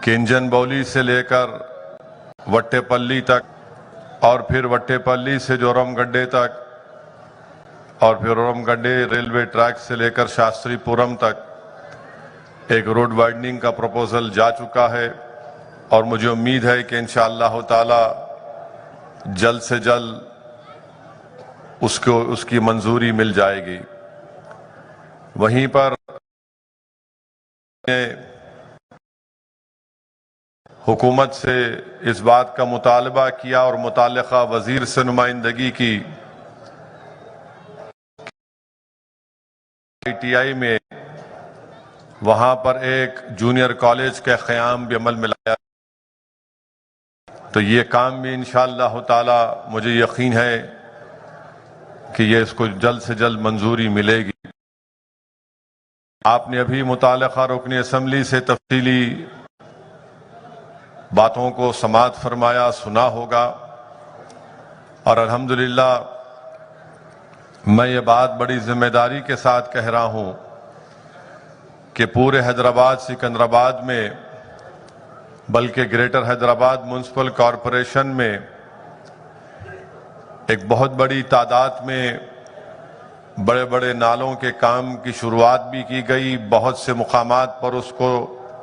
کہ انجن بولی سے لے کر وٹے پلی تک اور پھر وٹے پلی سے جورم گڈے تک اور پھر جورم گڈے ریلوے ٹریک سے لے کر شاستری پورم تک ایک روڈ وائڈننگ کا پروپوزل جا چکا ہے اور مجھے امید ہے کہ انشاءاللہ تعالی جلد سے جلد اس کی منظوری مل جائے گی۔ وہیں پر حکومت سے اس بات کا مطالبہ کیا اور متعلقہ وزیر سے نمائندگی کی ITI میں وہاں پر ایک جونیئر کالج کے قیام بھی عمل میں لایا، تو یہ کام بھی انشاءاللہ تعالی مجھے یقین ہے کہ یہ اس کو جلد سے جلد منظوری ملے گی۔ آپ نے ابھی متعلقہ رکن اسمبلی سے تفصیلی باتوں کو سماعت فرمایا، سنا ہوگا، اور الحمدللہ میں یہ بات بڑی ذمہ داری کے ساتھ کہہ رہا ہوں کہ پورے حیدرآباد سکندرآباد میں بلکہ گریٹر حیدرآباد میونسپل کارپوریشن میں ایک بہت بڑی تعداد میں بڑے بڑے نالوں کے کام کی شروعات بھی کی گئی، بہت سے مقامات پر اس کو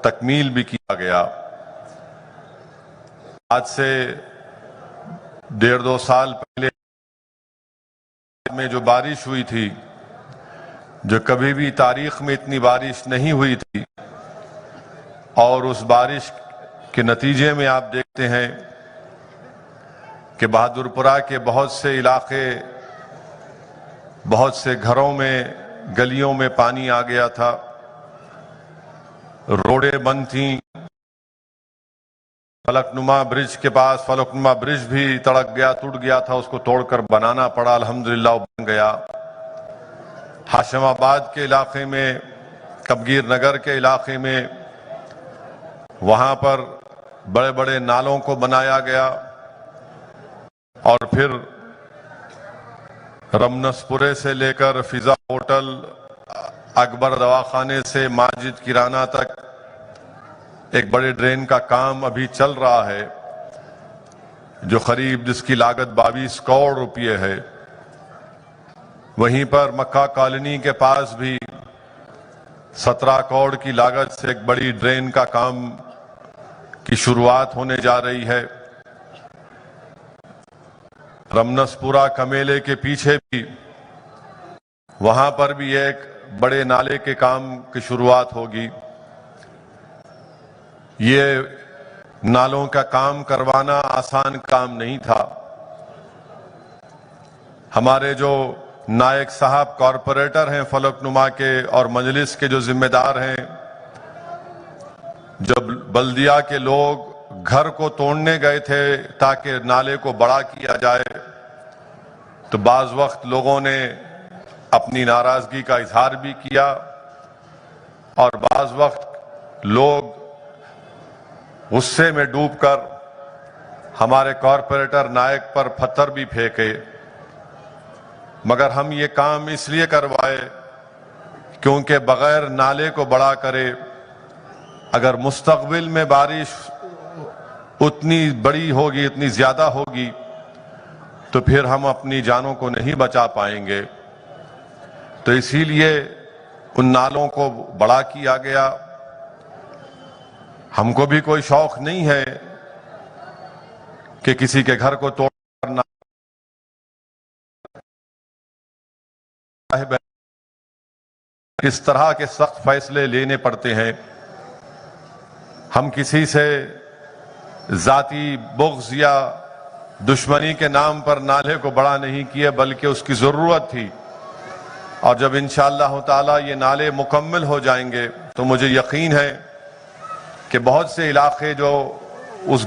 تکمیل بھی کیا گیا۔ آج سے 1.5-2 سال پہلے میں جو بارش ہوئی تھی، جو کبھی بھی تاریخ میں اتنی بارش نہیں ہوئی تھی، اور اس بارش کے نتیجے میں آپ دیکھتے ہیں کہ بہادرپورہ کے بہت سے علاقے، بہت سے گھروں میں، گلیوں میں پانی آ گیا تھا، روڈیں بند تھیں، فلک نما برج کے پاس فلک نما برج بھی تڑک گیا، ٹوٹ گیا تھا، اس کو توڑ کر بنانا پڑا، الحمدللہ وہ بن گیا۔ ہاشم آباد کے علاقے میں، کبگیر نگر کے علاقے میں، وہاں پر بڑے بڑے نالوں کو بنایا گیا، اور پھر رمنس پورے سے لے کر فضا ہوٹل، اکبر دواخانے سے ماجد کرانہ تک ایک بڑے ڈرین کا کام ابھی چل رہا ہے، جو قریب جس کی لاگت 22 کروڑ روپے ہے۔ وہیں پر مکہ کالونی کے پاس بھی 17 کروڑ کی لاگت سے ایک بڑی ڈرین کا کام کی شروعات ہونے جا رہی ہے۔ رمنس پورہ کمیلے کے پیچھے بھی وہاں پر بھی ایک بڑے نالے کے کام کی شروعات ہوگی۔ یہ نالوں کا کام کروانا آسان کام نہیں تھا۔ ہمارے جو نائک صاحب کارپوریٹر ہیں فلک نما کے اور مجلس کے جو ذمہ دار ہیں، جب بلدیہ کے لوگ گھر کو توڑنے گئے تھے تاکہ نالے کو بڑا کیا جائے، تو بعض وقت لوگوں نے اپنی ناراضگی کا اظہار بھی کیا، اور بعض وقت لوگ غصے میں ڈوب کر ہمارے کارپوریٹر نائک پر پتھر بھی پھینکے، مگر ہم یہ کام اس لیے کروائے کیونکہ بغیر نالے کو بڑا کرے اگر مستقبل میں بارش اتنی بڑی ہوگی، اتنی زیادہ ہوگی، تو پھر ہم اپنی جانوں کو نہیں بچا پائیں گے۔ تو اسی لیے ان نالوں کو بڑا کیا گیا۔ ہم کو بھی کوئی شوق نہیں ہے کہ کسی کے گھر کو توڑنا، اس طرح کے سخت فیصلے لینے پڑتے ہیں۔ ہم کسی سے ذاتی بغض یا دشمنی کے نام پر نالے کو بڑا نہیں کیے، بلکہ اس کی ضرورت تھی، اور جب انشاءاللہ تعالی یہ نالے مکمل ہو جائیں گے تو مجھے یقین ہے کہ بہت سے علاقے جو اس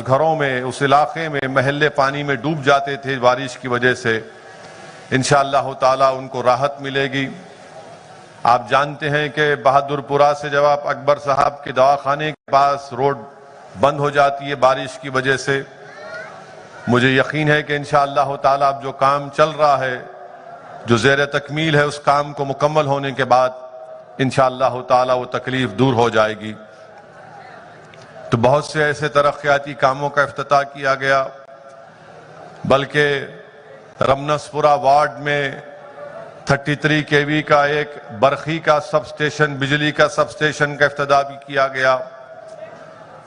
گھروں میں، اس علاقے میں محلے پانی میں ڈوب جاتے تھے بارش کی وجہ سے، انشاءاللہ تعالی ان کو راحت ملے گی۔ آپ جانتے ہیں کہ بہادرپورہ سے جب آپ اکبر صاحب کے دواخانے کے پاس روڈ بند ہو جاتی ہے بارش کی وجہ سے، مجھے یقین ہے کہ انشاءاللہ تعالی اب جو کام چل رہا ہے، جو زیر تکمیل ہے، اس کام کو مکمل ہونے کے بعد انشاءاللہ تعالی وہ تکلیف دور ہو جائے گی۔ تو بہت سے ایسے ترقیاتی کاموں کا افتتاح کیا گیا، بلکہ رمنسپورہ وارڈ میں 33 kV کا ایک برقی کا سب اسٹیشن، بجلی کا سب اسٹیشن کا افتتاح بھی کیا گیا،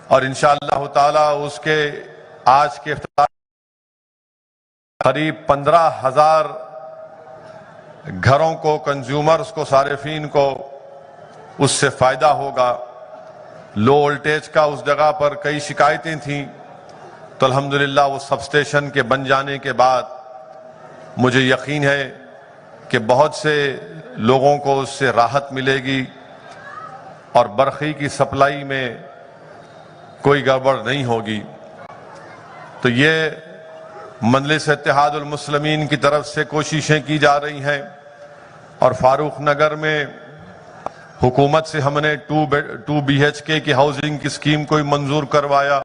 اور انشاءاللہ تعالی اس کے آج کے افتتاح قریب 15,000 گھروں کو، کنزیومرز کو، صارفین کو اس سے فائدہ ہوگا۔ لو وولٹیج کا اس جگہ پر کئی شکایتیں تھیں، تو الحمدللہ وہ سب اسٹیشن کے بن جانے کے بعد مجھے یقین ہے کہ بہت سے لوگوں کو اس سے راحت ملے گی اور برقی کی سپلائی میں کوئی گڑبڑ نہیں ہوگی۔ تو یہ مجلس اتحاد المسلمین کی طرف سے کوششیں کی جا رہی ہیں، اور فاروق نگر میں حکومت سے ہم نے 2 BHK کی ہاؤسنگ کی اسکیم کو منظور کروایا۔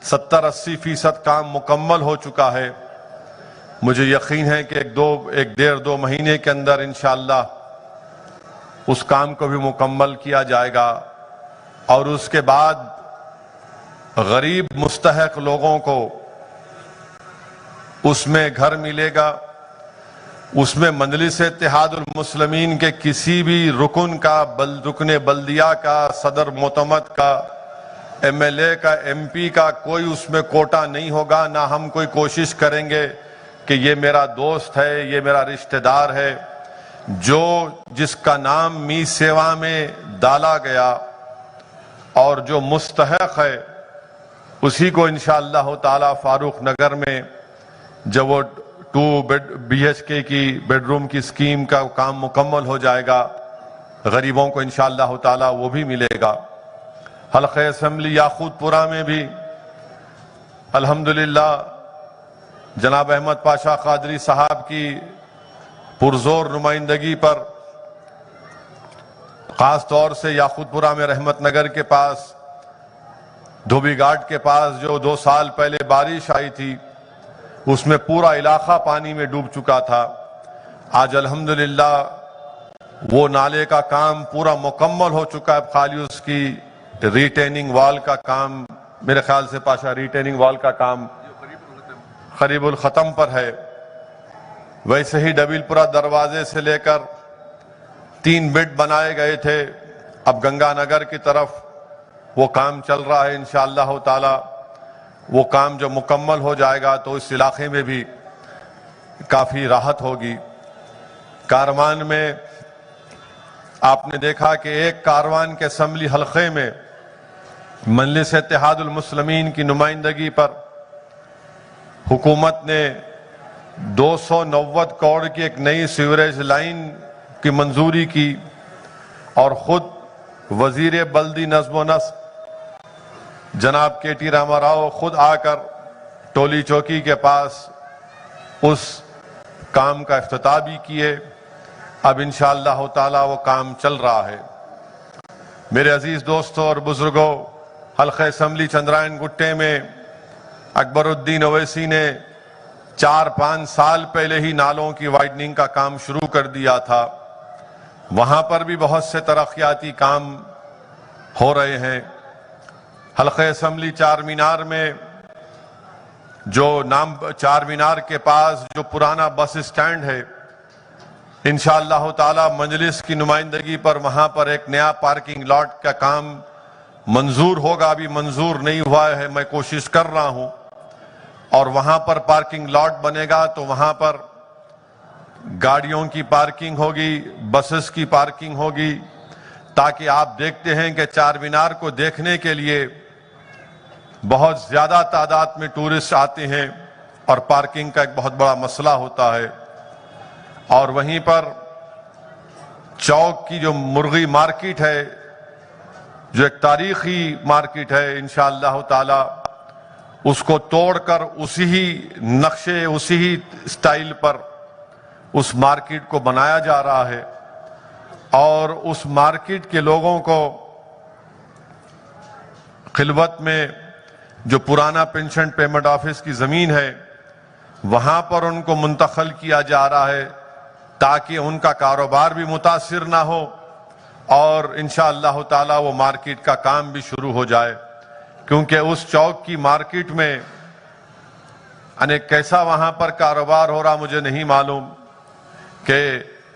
70-80% کام مکمل ہو چکا ہے۔ مجھے یقین ہے کہ ایک 1.5-2 مہینے کے اندر انشاءاللہ اس کام کو بھی مکمل کیا جائے گا، اور اس کے بعد غریب مستحق لوگوں کو اس میں گھر ملے گا۔ اس میں مجلس اتحاد المسلمین کے کسی بھی رکن کا، رکن بلدیہ کا، صدر معتمد کا، MLA کا، MP کا کوئی اس میں کوٹا نہیں ہوگا۔ نہ ہم کوئی کوشش کریں گے کہ یہ میرا دوست ہے، یہ میرا رشتہ دار ہے۔ جس کا نام می سیوا میں ڈالا گیا اور جو مستحق ہے، اسی کو انشاءاللہ تعالی فاروق نگر میں جب وہ 2 BHK کی بیڈ روم کی اسکیم کا کام مکمل ہو جائے گا، غریبوں کو انشاءاللہ تعالی وہ بھی ملے گا۔ حلقہ اسمبلی یاقوت پورہ میں بھی الحمدللہ جناب احمد پاشا قادری صاحب کی پرزور نمائندگی پر، خاص طور سے یاقوت پورہ میں رحمت نگر کے پاس، دھوبی گھاٹ کے پاس جو 2 سال پہلے بارش آئی تھی، اس میں پورا علاقہ پانی میں ڈوب چکا تھا۔ آج الحمدللہ وہ نالے کا کام پورا مکمل ہو چکا ہے، خالی اس کی ریٹیننگ وال کا کام، میرے خیال سے پاشا ریٹیننگ وال کا کام قریب الختم پر ہے۔ ویسے ہی ڈبیل پورہ دروازے سے لے کر 3 بیڈ بنائے گئے تھے، اب گنگا نگر کی طرف وہ کام چل رہا ہے۔ انشاءاللہ تعالی وہ کام جو مکمل ہو جائے گا تو اس علاقے میں بھی کافی راحت ہوگی۔ کاروان میں آپ نے دیکھا کہ ایک کاروان کے اسمبلی حلقے میں مجلس اتحاد المسلمین کی نمائندگی پر حکومت نے 290 کروڑ کی ایک نئی سیوریج لائن کی منظوری کی، اور خود وزیر بلدی نظم و نسق جناب KT راما راؤ خود آ کر ٹولی چوکی کے پاس اس کام کا افتتاح بھی کیے۔ اب انشاءاللہ تعالی وہ کام چل رہا ہے۔ میرے عزیز دوستوں اور بزرگوں، حلقہ اسمبلی چندرائن گٹے میں اکبر الدین اویسی نے 4-5 سال پہلے ہی نالوں کی وائڈننگ کا کام شروع کر دیا تھا۔ وہاں پر بھی بہت سے ترقیاتی کام ہو رہے ہیں۔ حلقہ اسمبلی چار مینار میں چار مینار کے پاس جو پرانا بس اسٹینڈ ہے، انشاءاللہ تعالی مجلس کی نمائندگی پر وہاں پر ایک نیا پارکنگ لاٹ کا کام منظور ہوگا۔ ابھی منظور نہیں ہوا ہے، میں کوشش کر رہا ہوں، اور وہاں پر پارکنگ لاٹ بنے گا تو وہاں پر گاڑیوں کی پارکنگ ہوگی، بسز کی پارکنگ ہوگی، تاکہ آپ دیکھتے ہیں کہ چار مینار کو دیکھنے کے لیے بہت زیادہ تعداد میں ٹورسٹ آتے ہیں، اور پارکنگ کا ایک بہت بڑا مسئلہ ہوتا ہے۔ اور وہیں پر چوک کی جو مرغی مارکیٹ ہے، جو ایک تاریخی مارکیٹ ہے، انشاءاللہ تعالی اس کو توڑ کر اسی ہی نقشے، اسی ہی سٹائل پر اس مارکیٹ کو بنایا جا رہا ہے، اور اس مارکیٹ کے لوگوں کو خلوت میں جو پرانا پنشن پیمنٹ آفس کی زمین ہے وہاں پر ان کو منتقل کیا جا رہا ہے، تاکہ ان کا کاروبار بھی متاثر نہ ہو اور انشاءاللہ تعالی وہ مارکیٹ کا کام بھی شروع ہو جائے، کیونکہ اس چوک کی مارکیٹ میں کیسا وہاں پر کاروبار ہو رہا مجھے نہیں معلوم، کہ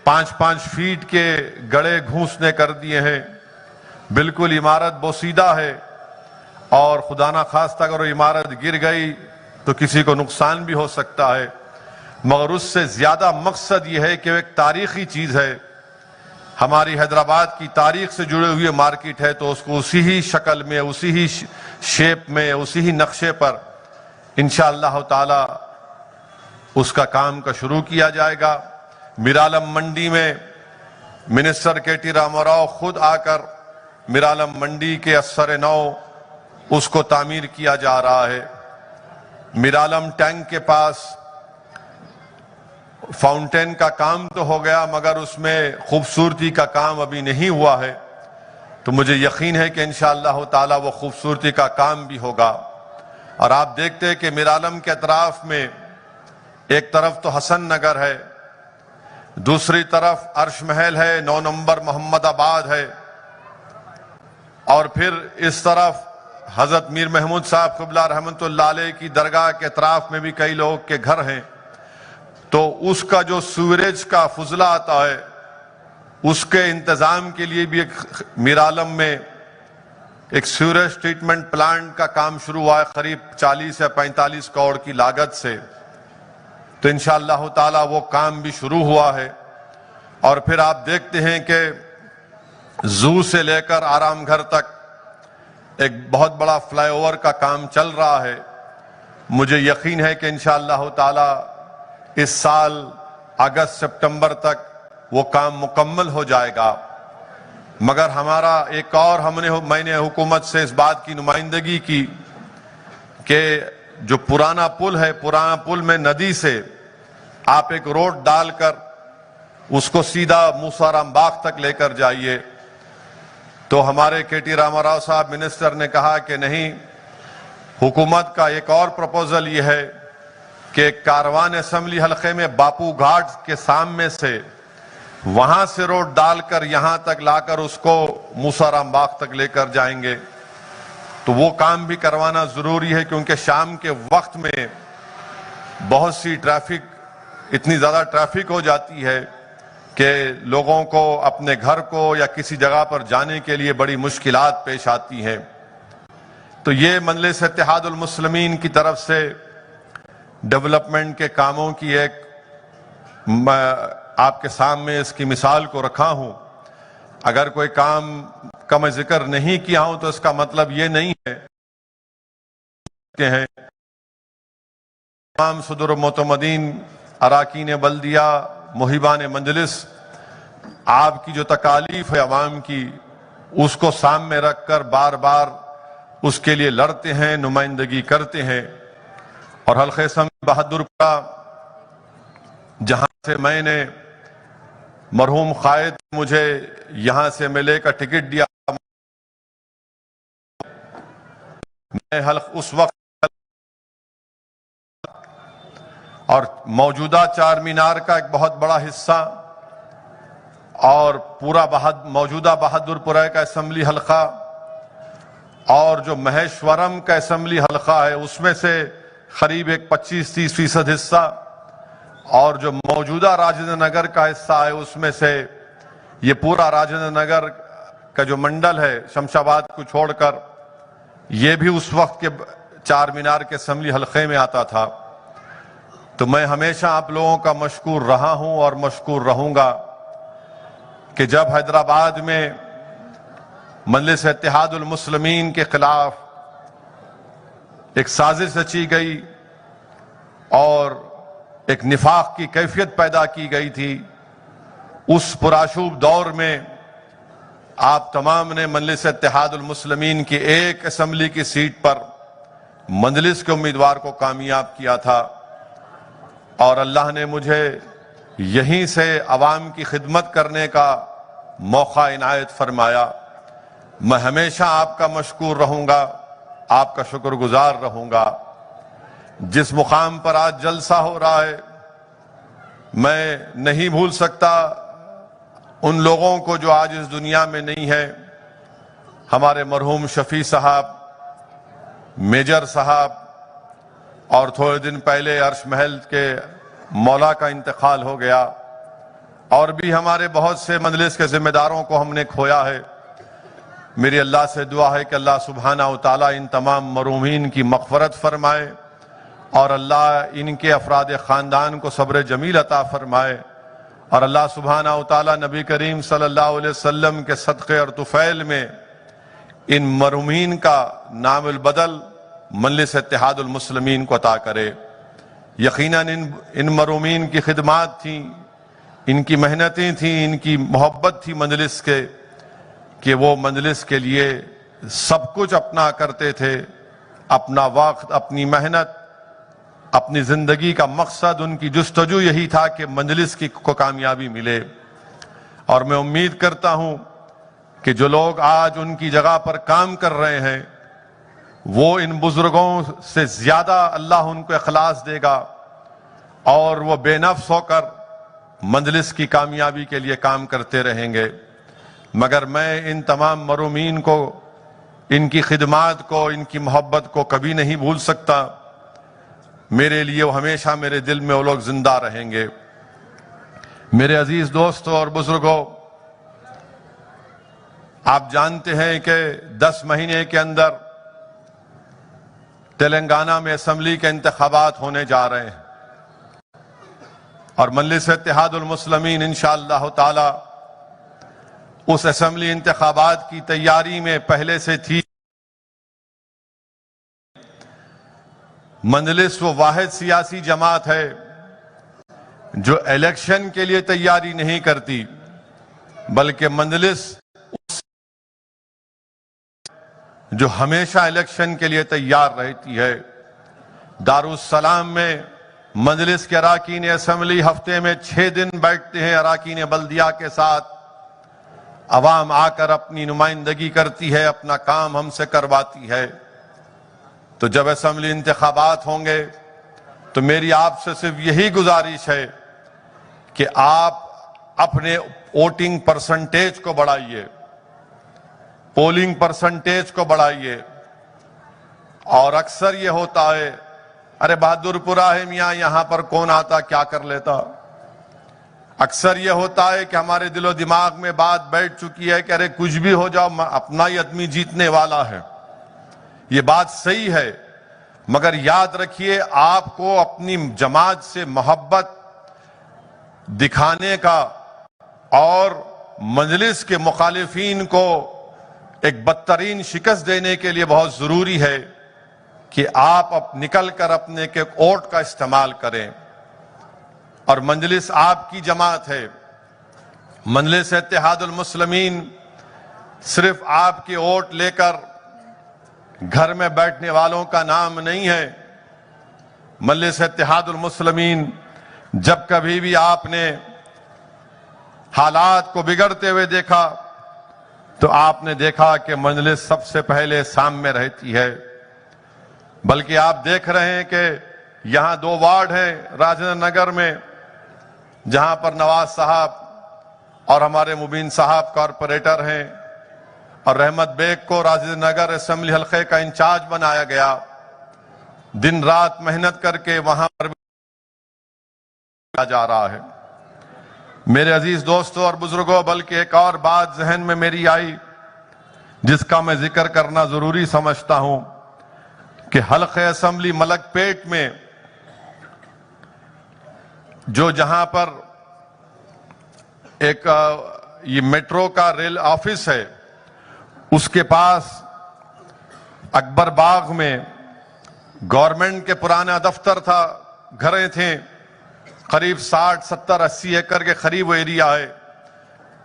5-5 فیٹ کے گڑے گھونسنے کر دیے ہیں، بالکل عمارت بوسیدہ ہے، اور خدا نہ خواستہ اگر وہ عمارت گر گئی تو کسی کو نقصان بھی ہو سکتا ہے، مگر اس سے زیادہ مقصد یہ ہے کہ وہ ایک تاریخی چیز ہے، ہماری حیدرآباد کی تاریخ سے جڑے ہوئے مارکیٹ ہے، تو اس کو اسی ہی شکل میں، اسی ہی شیپ میں، اسی ہی نقشے پر انشاءاللہ تعالی اس کا کام کا شروع کیا جائے گا۔ میرالم منڈی میں منسٹر کے ٹی راما راؤ خود آ کر میرالم منڈی کے اثر نو اس کو تعمیر کیا جا رہا ہے۔ میرالم ٹینک کے پاس فاؤنٹین کا کام تو ہو گیا، مگر اس میں خوبصورتی کا کام ابھی نہیں ہوا ہے، تو مجھے یقین ہے کہ انشاءاللہ تعالی وہ خوبصورتی کا کام بھی ہوگا۔ اور آپ دیکھتے ہیں کہ میرالم کے اطراف میں ایک طرف تو حسن نگر ہے، دوسری طرف عرش محل ہے، 9 نمبر محمد آباد ہے، اور پھر اس طرف حضرت میر محمود صاحب قبلہ رحمت اللہ علیہ کی درگاہ کے اطراف میں بھی کئی لوگ کے گھر ہیں، تو اس کا جو سیوریج کا فضلہ آتا ہے اس کے انتظام کے لیے بھی ایک میرالم میں ایک سیوریج ٹریٹمنٹ پلانٹ کا کام شروع ہوا ہے، قریب 40 یا 45 کروڑ کی لاگت سے، تو انشاءاللہ تعالی وہ کام بھی شروع ہوا ہے۔ اور پھر آپ دیکھتے ہیں کہ زو سے لے کر آرام گھر تک ایک بہت بڑا فلائی اوور کا کام چل رہا ہے، مجھے یقین ہے کہ انشاءاللہ تعالی اس سال اگست سپٹمبر تک وہ کام مکمل ہو جائے گا۔ مگر ہمارا ایک اور میں نے حکومت سے اس بات کی نمائندگی کی کہ جو پرانا پل ہے، پرانا پل میں ندی سے آپ ایک روڈ ڈال کر اس کو سیدھا موسیٰ رام باغ تک لے کر جائیے، تو ہمارے کے ٹی راما راؤ صاحب منسٹر نے کہا کہ نہیں، حکومت کا ایک اور پروپوزل یہ ہے کہ کاروان اسمبلی حلقے میں باپو گھاٹ کے سامنے سے وہاں سے روڈ ڈال کر یہاں تک لا کر اس کو موسیٰ رام باغ تک لے کر جائیں گے، تو وہ کام بھی کروانا ضروری ہے، کیونکہ شام کے وقت میں بہت سی اتنی زیادہ ٹریفک ہو جاتی ہے کہ لوگوں کو اپنے گھر کو یا کسی جگہ پر جانے کے لیے بڑی مشکلات پیش آتی ہیں۔ تو یہ مجلس اتحاد المسلمین کی طرف سے ڈیولپمنٹ کے کاموں کی ایک آپ کے سامنے اس کی مثال کو رکھا ہوں۔ اگر کوئی کام کا میں ذکر نہیں کیا ہوں تو اس کا مطلب یہ نہیں ہے کہ تمام صدر و معتمدین، اراکین بلدیہ، محبان مجلس، آپ کی جو تکالیف ہے عوام کی، اس کو سامنے رکھ کر بار بار اس کے لیے لڑتے ہیں، نمائندگی کرتے ہیں۔ اور حلقہ اسمبلی بہادرپورہ، جہاں سے میں نے مرحوم قائد مجھے یہاں سے ملے کا ٹکٹ دیا، میں اس وقت اور موجودہ چار مینار کا ایک بہت بڑا حصہ اور پورا موجودہ بہادرپورہ کا اسمبلی حلقہ اور جو مہیشورم کا اسمبلی حلقہ ہے اس میں سے قریب ایک 25-30% حصہ، اور جو موجودہ راجندر نگر کا حصہ ہے اس میں سے یہ پورا راجندر نگر کا جو منڈل ہے شمش آباد کو چھوڑ کر، یہ بھی اس وقت کے چار مینار کے اسمبلی حلقے میں آتا تھا۔ تو میں ہمیشہ آپ لوگوں کا مشکور رہا ہوں اور مشکور رہوں گا کہ جب حیدرآباد میں مجلس اتحاد المسلمین کے خلاف ایک سازش رچی گئی اور ایک نفاق کی کیفیت پیدا کی گئی تھی، اس پرآشوب دور میں آپ تمام نے مجلس اتحاد المسلمین کی ایک اسمبلی کی سیٹ پر مجلس کے امیدوار کو کامیاب کیا تھا، اور اللہ نے مجھے یہیں سے عوام کی خدمت کرنے کا موقع عنایت فرمایا۔ میں ہمیشہ آپ کا مشکور رہوں گا، آپ کا شکر گزار رہوں گا۔ جس مقام پر آج جلسہ ہو رہا ہے، میں نہیں بھول سکتا ان لوگوں کو جو آج اس دنیا میں نہیں ہے، ہمارے مرحوم شفیع صاحب، میجر صاحب، اور تھوڑے دن پہلے عرش محل کے مولا کا انتقال ہو گیا، اور بھی ہمارے بہت سے مجلس کے ذمہ داروں کو ہم نے کھویا ہے۔ میری اللہ سے دعا ہے کہ اللہ سبحانہ و تعالیٰ ان تمام مرحومین کی مغفرت فرمائے، اور اللہ ان کے افراد خاندان کو صبر جمیل عطا فرمائے، اور اللہ سبحانہ و تعالیٰ نبی کریم صلی اللہ علیہ وسلم کے صدقے اور طفیل میں ان مرحومین کا نام البدل مجلس اتحاد المسلمین کو عطا کرے۔ یقیناً ان مرحومین کی خدمات تھیں، ان کی محنتیں تھیں، ان کی محبت تھی مجلس کے، کہ وہ مجلس کے لیے سب کچھ اپنا کرتے تھے، اپنا وقت، اپنی محنت، اپنی زندگی کا مقصد، ان کی جستجو یہی تھا کہ مجلس کو کامیابی ملے۔ اور میں امید کرتا ہوں کہ جو لوگ آج ان کی جگہ پر کام کر رہے ہیں، وہ ان بزرگوں سے زیادہ اللہ ان کو اخلاص دے گا، اور وہ بے نفس ہو کر مجلس کی کامیابی کے لیے کام کرتے رہیں گے۔ مگر میں ان تمام مرحومین کو، ان کی خدمات کو، ان کی محبت کو کبھی نہیں بھول سکتا۔ میرے لیے وہ ہمیشہ میرے دل میں وہ لوگ زندہ رہیں گے۔ میرے عزیز دوستوں اور بزرگوں، آپ جانتے ہیں کہ 10 مہینے کے اندر تلنگانہ میں اسمبلی کے انتخابات ہونے جا رہے ہیں، اور مجلس اتحاد المسلمین انشاءاللہ تعالی اس اسمبلی انتخابات کی تیاری میں پہلے سے تھی۔ مجلس وہ واحد سیاسی جماعت ہے جو الیکشن کے لیے تیاری نہیں کرتی، بلکہ مجلس جو ہمیشہ الیکشن کے لیے تیار رہتی ہے۔ دارالسلام میں مجلس کے اراکین اسمبلی ہفتے میں 6 دن بیٹھتے ہیں اراکین بلدیہ کے ساتھ، عوام آ کر اپنی نمائندگی کرتی ہے، اپنا کام ہم سے کرواتی ہے۔ تو جب اسمبلی انتخابات ہوں گے تو میری آپ سے صرف یہی گزارش ہے کہ آپ اپنے ووٹنگ پرسنٹیج کو بڑھائیے، پولنگ پرسنٹیج کو بڑھائیے۔ اور اکثر یہ ہوتا ہے، ارے بہادر پورہ ہے میاں، یہاں پر کون آتا کیا کر لیتا۔ اکثر یہ ہوتا ہے کہ ہمارے دل و دماغ میں بات بیٹھ چکی ہے کہ ارے کچھ بھی ہو جاؤ، اپنا ہی آدمی جیتنے والا ہے۔ یہ بات صحیح ہے، مگر یاد رکھیے آپ کو اپنی جماعت سے محبت دکھانے کا اور مجلس کے مخالفین کو ایک بدترین شکست دینے کے لیے بہت ضروری ہے کہ آپ نکل کر اپنے کے ووٹ کا استعمال کریں۔ اور مجلس آپ کی جماعت ہے، مجلس اتحاد المسلمین صرف آپ کے ووٹ لے کر گھر میں بیٹھنے والوں کا نام نہیں ہے۔ مجلس اتحاد المسلمین جب کبھی بھی آپ نے حالات کو بگڑتے ہوئے دیکھا تو آپ نے دیکھا کہ مجلس سب سے پہلے سامنے رہتی ہے۔ بلکہ آپ دیکھ رہے ہیں کہ یہاں 2 وارڈ ہیں راجندر نگر میں، جہاں پر نواز صاحب اور ہمارے مبین صاحب کارپوریٹر ہیں، اور رحمت بیگ کو راجندر نگر اسمبلی حلقے کا انچارج بنایا گیا۔ دن رات محنت کر کے وہاں پر جا رہا ہے۔ میرے عزیز دوستوں اور بزرگوں، بلکہ ایک اور بات ذہن میں میری آئی جس کا میں ذکر کرنا ضروری سمجھتا ہوں کہ حلقہ اسمبلی ملک پیٹ میں جہاں پر ایک یہ میٹرو کا ریل آفس ہے، اس کے پاس اکبر باغ میں گورنمنٹ کے پرانا دفتر تھا، گھریں تھیں، قریب 60 70 80 ایکڑ کے قریب وہ ایریا ہے۔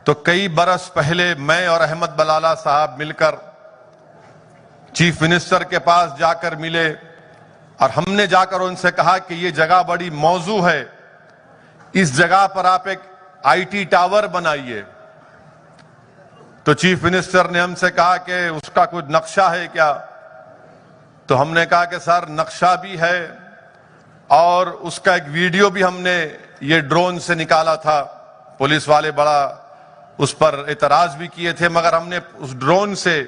تو کئی برس پہلے میں اور احمد بلالہ صاحب مل کر چیف منسٹر کے پاس جا کر ملے، اور ہم نے جا کر ان سے کہا کہ یہ جگہ بڑی موزوں ہے، اس جگہ پر آپ ایک آئی ٹی ٹاور بنائیے۔ تو چیف منسٹر نے ہم سے کہا کہ اس کا کچھ نقشہ ہے کیا؟ تو ہم نے کہا کہ سر نقشہ بھی ہے، اور اس کا ایک ویڈیو بھی ہم نے یہ ڈرون سے نکالا تھا، پولیس والے بڑا اس پر اعتراض بھی کیے تھے، مگر ہم نے اس ڈرون سے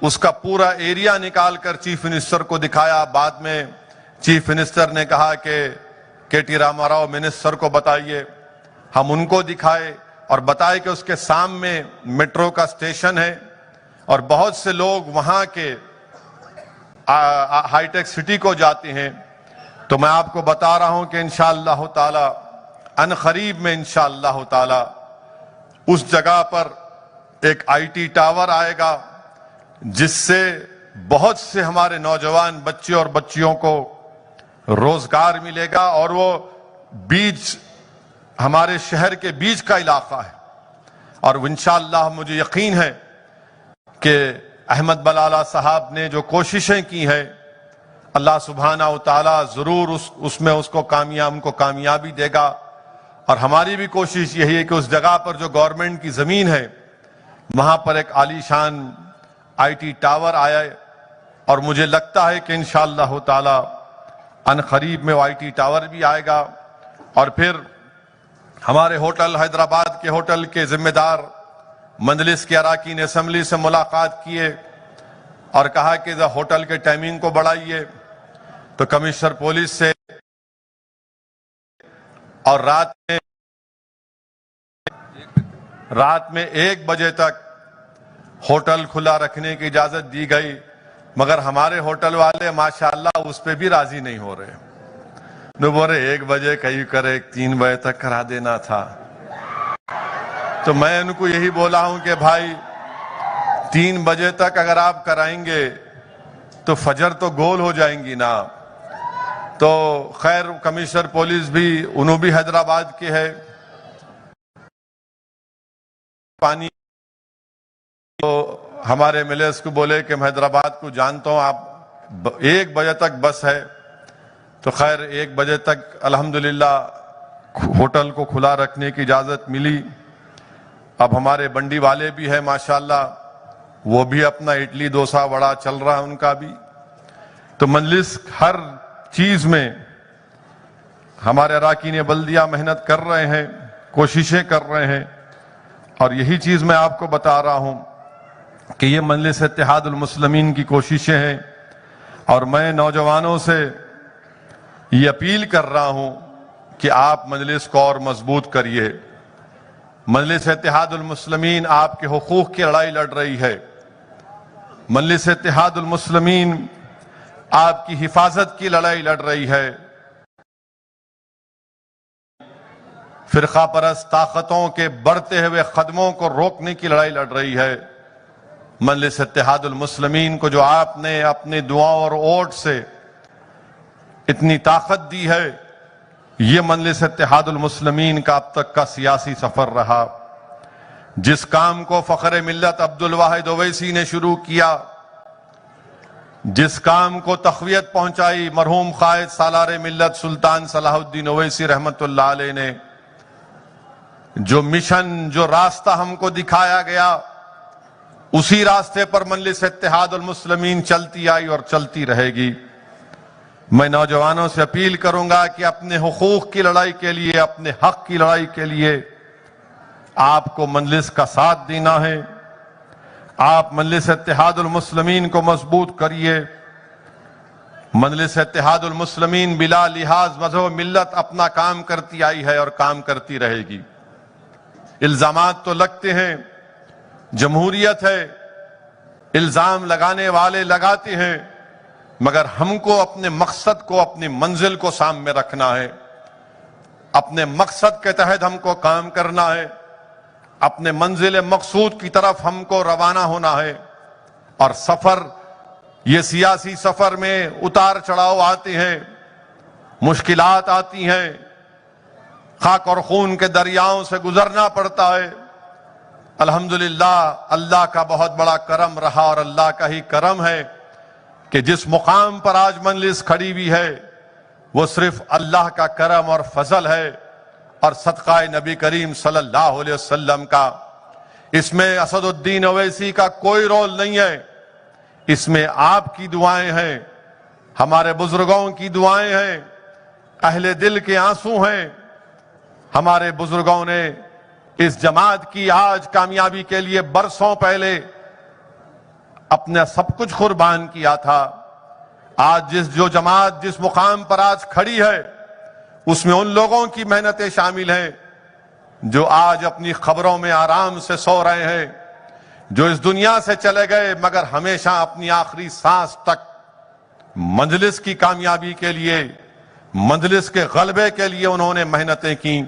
اس کا پورا ایریا نکال کر چیف منسٹر کو دکھایا۔ بعد میں چیف منسٹر نے کہا کہ کے ٹی راما راؤ منسٹر کو بتائیے، ہم ان کو دکھائے اور بتائے کہ اس کے سامنے میٹرو کا اسٹیشن ہے اور بہت سے لوگ وہاں کے ہائی ٹیک سٹی کو جاتے ہیں۔ تو میں آپ کو بتا رہا ہوں کہ انشاءاللہ تعالی ان قریب میں انشاءاللہ تعالی اس جگہ پر ایک آئی ٹی ٹاور آئے گا، جس سے بہت سے ہمارے نوجوان بچے اور بچیوں کو روزگار ملے گا، اور وہ بیچ ہمارے شہر کے بیچ کا علاقہ ہے۔ اور انشاءاللہ مجھے یقین ہے کہ احمد بلالہ صاحب نے جو کوششیں کی ہیں، اللہ سبحانہ و تعالی ضرور اس میں ان کو کامیابی دے گا۔ اور ہماری بھی کوشش یہی ہے کہ اس جگہ پر جو گورنمنٹ کی زمین ہے وہاں پر ایک عالی شان آئی ٹی ٹاور آئے، اور مجھے لگتا ہے کہ انشاءاللہ تعالی ان قریب میں وہ آئی ٹی ٹاور بھی آئے گا۔ اور پھر ہمارے ہوٹل حیدرآباد کے ہوٹل کے ذمہ دار مجلس کے اراکین اسمبلی سے ملاقات کیے اور کہا کہ ہوٹل کے ٹائمنگ کو بڑھائیے، تو کمشنر پولیس سے اور رات میں 1 بجے تک ہوٹل کھلا رکھنے کی اجازت دی گئی، مگر ہمارے ہوٹل والے ماشاءاللہ اس پہ بھی راضی نہیں ہو رہے۔ نو بولے 1 بجے کہیں کرے 3 بجے تک کرا دینا تھا۔ تو میں ان کو یہی بولا ہوں کہ بھائی 3 بجے تک اگر آپ کرائیں گے تو فجر تو گول ہو جائیں گی نا۔ تو خیر کمشنر پولیس بھی انہوں بھی حیدرآباد کے ہے، پانی تو ہمارے ملیس کو بولے کہ میں حیدرآباد کو جانتا ہوں، آپ 1 بجے تک بس ہے۔ تو خیر 1 بجے تک الحمدللہ ہوٹل کو کھلا رکھنے کی اجازت ملی۔ اب ہمارے بنڈی والے بھی ہیں ماشاءاللہ، وہ بھی اپنا اڈلی ڈوسا وڑا چل رہا ہے ان کا بھی۔ تو مجلس ہر چیز میں ہمارے اراکین بلدیہ محنت کر رہے ہیں، کوششیں کر رہے ہیں، اور یہی چیز میں آپ کو بتا رہا ہوں کہ یہ مجلس اتحاد المسلمین کی کوششیں ہیں۔ اور میں نوجوانوں سے یہ اپیل کر رہا ہوں کہ آپ مجلس کو اور مضبوط کریے۔ مجلس اتحاد المسلمین آپ کے حقوق کی لڑائی لڑ رہی ہے۔ مجلس اتحاد المسلمین آپ کی حفاظت کی لڑائی لڑ رہی ہے۔ فرقہ پرست طاقتوں کے بڑھتے ہوئے قدموں کو روکنے کی لڑائی لڑ رہی ہے۔ مجلس اتحاد المسلمین کو جو آپ نے اپنی دعاؤں اور ووٹ سے اتنی طاقت دی ہے، یہ مجلس اتحاد المسلمین کا اب تک کا سیاسی سفر رہا۔ جس کام کو فخر ملت عبدالواحد اویسی نے شروع کیا، جس کام کو تقویت پہنچائی مرحوم قائد سالار ملت سلطان صلاح الدین اویسی رحمت اللہ علیہ نے، جو مشن جو راستہ ہم کو دکھایا گیا، اسی راستے پر مجلس اتحاد المسلمین چلتی آئی اور چلتی رہے گی۔ میں نوجوانوں سے اپیل کروں گا کہ اپنے حقوق کی لڑائی کے لیے، اپنے حق کی لڑائی کے لیے آپ کو مجلس کا ساتھ دینا ہے۔ آپ مجلس اتحاد المسلمین کو مضبوط کریے۔ مجلس اتحاد المسلمین بلا لحاظ مذہب و ملت اپنا کام کرتی آئی ہے اور کام کرتی رہے گی۔ الزامات تو لگتے ہیں، جمہوریت ہے، الزام لگانے والے لگاتے ہیں، مگر ہم کو اپنے مقصد کو، اپنی منزل کو سامنے رکھنا ہے۔ اپنے مقصد کے تحت ہم کو کام کرنا ہے، اپنے منزل مقصود کی طرف ہم کو روانہ ہونا ہے۔ اور سفر، یہ سیاسی سفر میں اتار چڑھاؤ آتے ہیں، مشکلات آتی ہیں، خاک اور خون کے دریاؤں سے گزرنا پڑتا ہے۔ الحمدللہ اللہ کا بہت بڑا کرم رہا، اور اللہ کا ہی کرم ہے کہ جس مقام پر آج مجلس کھڑی ہوئی ہے وہ صرف اللہ کا کرم اور فضل ہے اور صدقہ نبی کریم صلی اللہ علیہ وسلم کا۔ اس میں اسد الدین اویسی کا کوئی رول نہیں ہے، اس میں آپ کی دعائیں ہیں، ہمارے بزرگوں کی دعائیں ہیں، اہل دل کے آنسو ہیں۔ ہمارے بزرگوں نے اس جماعت کی آج کامیابی کے لیے برسوں پہلے اپنا سب کچھ قربان کیا تھا. آج جو جماعت جس مقام پر آج کھڑی ہے اس میں ان لوگوں کی محنتیں شامل ہیں جو آج اپنی خبروں میں آرام سے سو رہے ہیں, جو اس دنیا سے چلے گئے مگر ہمیشہ اپنی آخری سانس تک مجلس کی کامیابی کے لیے, مجلس کے غلبے کے لیے انہوں نے محنتیں کی.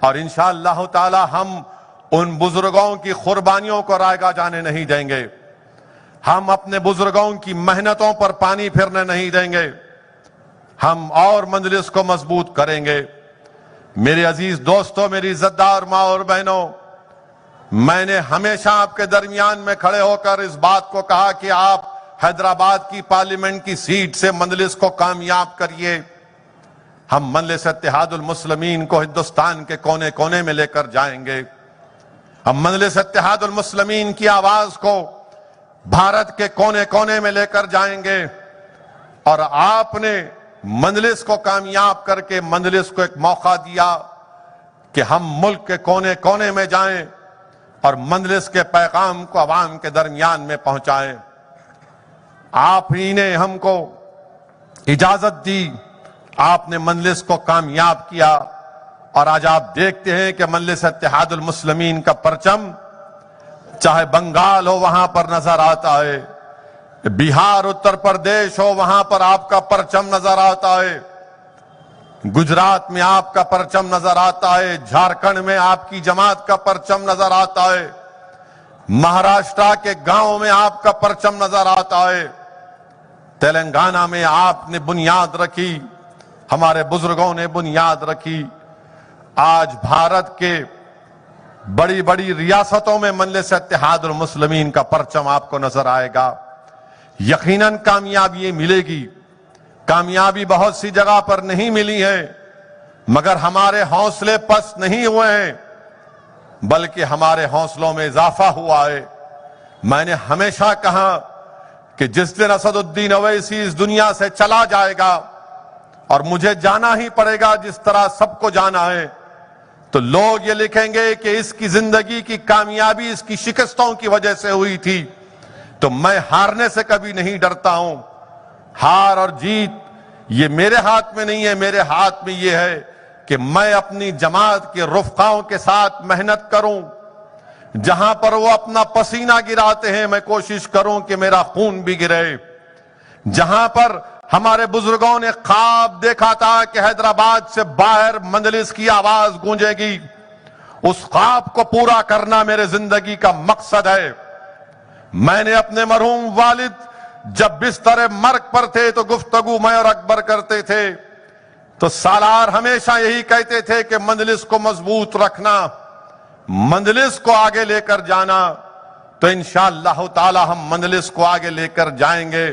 اور انشاءاللہ تعالی ہم ان بزرگوں کی قربانیوں کو رائگاں جانے نہیں دیں گے. ہم اپنے بزرگوں کی محنتوں پر پانی پھرنے نہیں دیں گے. ہم اور مجلس کو مضبوط کریں گے. میرے عزیز دوستوں, میری عزتدار ماں اور بہنوں, میں نے ہمیشہ آپ کے درمیان میں کھڑے ہو کر اس بات کو کہا کہ آپ حیدرآباد کی پارلیمنٹ کی سیٹ سے مجلس کو کامیاب کریے. ہم مجلس اتحاد المسلمین کو ہندوستان کے کونے کونے میں لے کر جائیں گے. ہم مجلس اتحاد المسلمین کی آواز کو بھارت کے کونے کونے میں لے کر جائیں گے. اور آپ نے مجلس کو کامیاب کر کے مجلس کو ایک موقع دیا کہ ہم ملک کے کونے کونے میں جائیں اور مجلس کے پیغام کو عوام کے درمیان میں پہنچائیں. آپ ہی نے ہم کو اجازت دی, آپ نے مجلس کو کامیاب کیا, اور آج آپ دیکھتے ہیں کہ مجلس اتحاد المسلمین کا پرچم چاہے بنگال ہو وہاں پر نظر آتا ہے, بہار اتر پردیش ہو وہاں پر آپ کا پرچم نظر آتا ہے, گجرات میں آپ کا پرچم نظر آتا ہے, جھارکھنڈ میں آپ کی جماعت کا پرچم نظر آتا ہے, مہاراشٹر کے گاؤں میں آپ کا پرچم نظر آتا ہے, تلنگانہ میں آپ نے بنیاد رکھی, ہمارے بزرگوں نے بنیاد رکھی. آج بھارت کے بڑی بڑی ریاستوں میں مجلس اتحاد المسلمین کا پرچم آپ کو نظر آئے گا. یقیناً کامیابی ملے گی. کامیابی بہت سی جگہ پر نہیں ملی ہے, مگر ہمارے حوصلے پست نہیں ہوئے ہیں, بلکہ ہمارے حوصلوں میں اضافہ ہوا ہے. میں نے ہمیشہ کہا کہ جس دن اسد الدین اویسی اس دنیا سے چلا جائے گا, اور مجھے جانا ہی پڑے گا جس طرح سب کو جانا ہے, تو لوگ یہ لکھیں گے کہ اس کی زندگی کی کامیابی اس کی شکستوں کی وجہ سے ہوئی تھی. تو میں ہارنے سے کبھی نہیں ڈرتا ہوں. ہار اور جیت یہ میرے ہاتھ میں نہیں ہے, میرے ہاتھ میں یہ ہے کہ میں اپنی جماعت کے رفقاؤں کے ساتھ محنت کروں. جہاں پر وہ اپنا پسینہ گراتے ہیں میں کوشش کروں کہ میرا خون بھی گرے. جہاں پر ہمارے بزرگوں نے خواب دیکھا تھا کہ حیدرآباد سے باہر مجلس کی آواز گونجے گی, اس خواب کو پورا کرنا میرے زندگی کا مقصد ہے. میں نے اپنے مرحوم والد جب بستر مرگ پر تھے تو گفتگو میں اور اکبر کرتے تھے, تو سالار ہمیشہ یہی کہتے تھے کہ مجلس کو مضبوط رکھنا, مجلس کو آگے لے کر جانا. تو انشاءاللہ تعالی ہم مجلس کو آگے لے کر جائیں گے.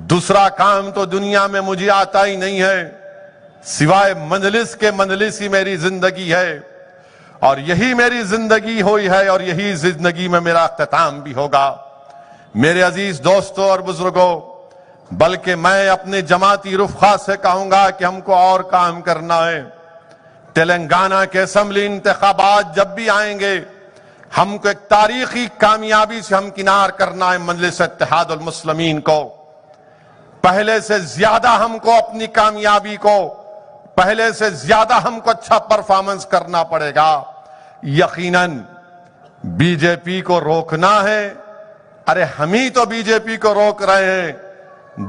دوسرا کام تو دنیا میں مجھے آتا ہی نہیں ہے سوائے مجلس کے. مجلس ہی میری زندگی ہے, اور یہی میری زندگی ہوئی ہے, اور یہی زندگی میں میرا اختتام بھی ہوگا. میرے عزیز دوستوں اور بزرگوں, بلکہ میں اپنے جماعتی رفقا سے کہوں گا کہ ہم کو اور کام کرنا ہے. تلنگانہ کے اسمبلی انتخابات جب بھی آئیں گے, ہم کو ایک تاریخی کامیابی سے ہمکنار کرنا ہے مجلس اتحاد المسلمین کو. پہلے سے زیادہ ہم کو اپنی کامیابی کو, پہلے سے زیادہ ہم کو اچھا پرفارمنس کرنا پڑے گا. یقیناً بی جے پی کو روکنا ہے. ارے ہم ہی تو بی جے پی کو روک رہے ہیں,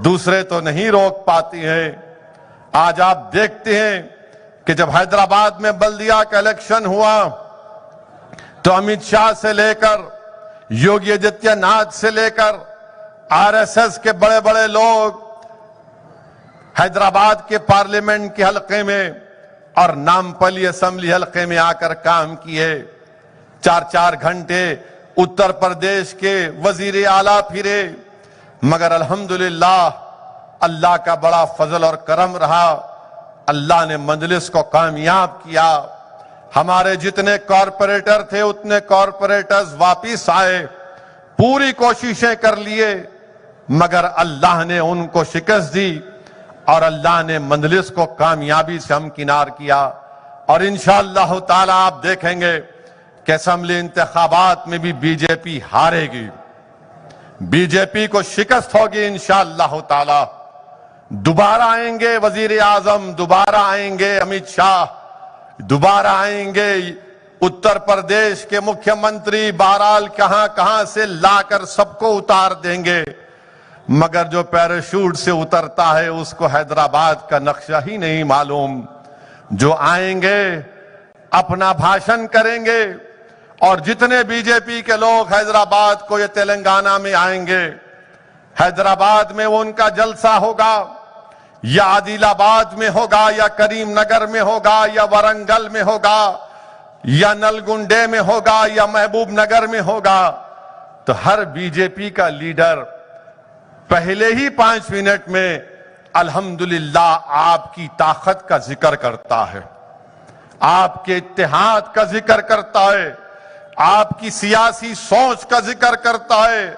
دوسرے تو نہیں روک پاتی ہیں. آج آپ دیکھتے ہیں کہ جب حیدرآباد میں بلدیہ کا الیکشن ہوا تو امت شاہ سے لے کر یوگی آدتیہ ناتھ سے لے کر آر ایس ایس کے بڑے بڑے لوگ حیدرآباد کے پارلیمنٹ کے حلقے میں اور نامپلی اسمبلی حلقے میں آ کر کام کیے. 4 گھنٹے اتر پردیش کے وزیر اعلیٰ پھرے, مگر الحمدللہ اللہ کا بڑا فضل اور کرم رہا, اللہ نے مجلس کو کامیاب کیا. ہمارے جتنے کارپوریٹر تھے اتنے کارپوریٹرز واپس آئے, پوری کوششیں کر لیے, مگر اللہ نے ان کو شکست دی, اور اللہ نے مجلس کو کامیابی سے ہمکنار کیا. اور انشاءاللہ تعالی آپ دیکھیں گے کہ اسمبلی انتخابات میں بھی بی جے پی ہارے گی، بی جے پی کو شکست ہوگی انشاءاللہ تعالی۔ دوبارہ آئیں گے وزیر اعظم، دوبارہ آئیں گے امیت شاہ، دوبارہ آئیں گے اتر پردیش کے مکھیہ منتری، بہرحال کہاں کہاں سے لا کر سب کو اتار دیں گے، مگر جو پیراشوٹ سے اترتا ہے اس کو حیدرآباد کا نقشہ ہی نہیں معلوم۔ جو آئیں گے اپنا بھاشن کریں گے، اور جتنے بی جے پی کے لوگ حیدرآباد کو یا تلنگانہ میں آئیں گے، حیدرآباد میں وہ ان کا جلسہ ہوگا، یا عادل آباد میں ہوگا، یا کریم نگر میں ہوگا، یا ورنگل میں ہوگا، یا نلگنڈے میں ہوگا، یا محبوب نگر میں ہوگا، تو ہر بی جے پی کا لیڈر پہلے ہی 5 منٹ میں الحمدللہ آپ کی طاقت کا ذکر کرتا ہے، آپ کے اتحاد کا ذکر کرتا ہے، آپ کی سیاسی سوچ کا ذکر کرتا ہے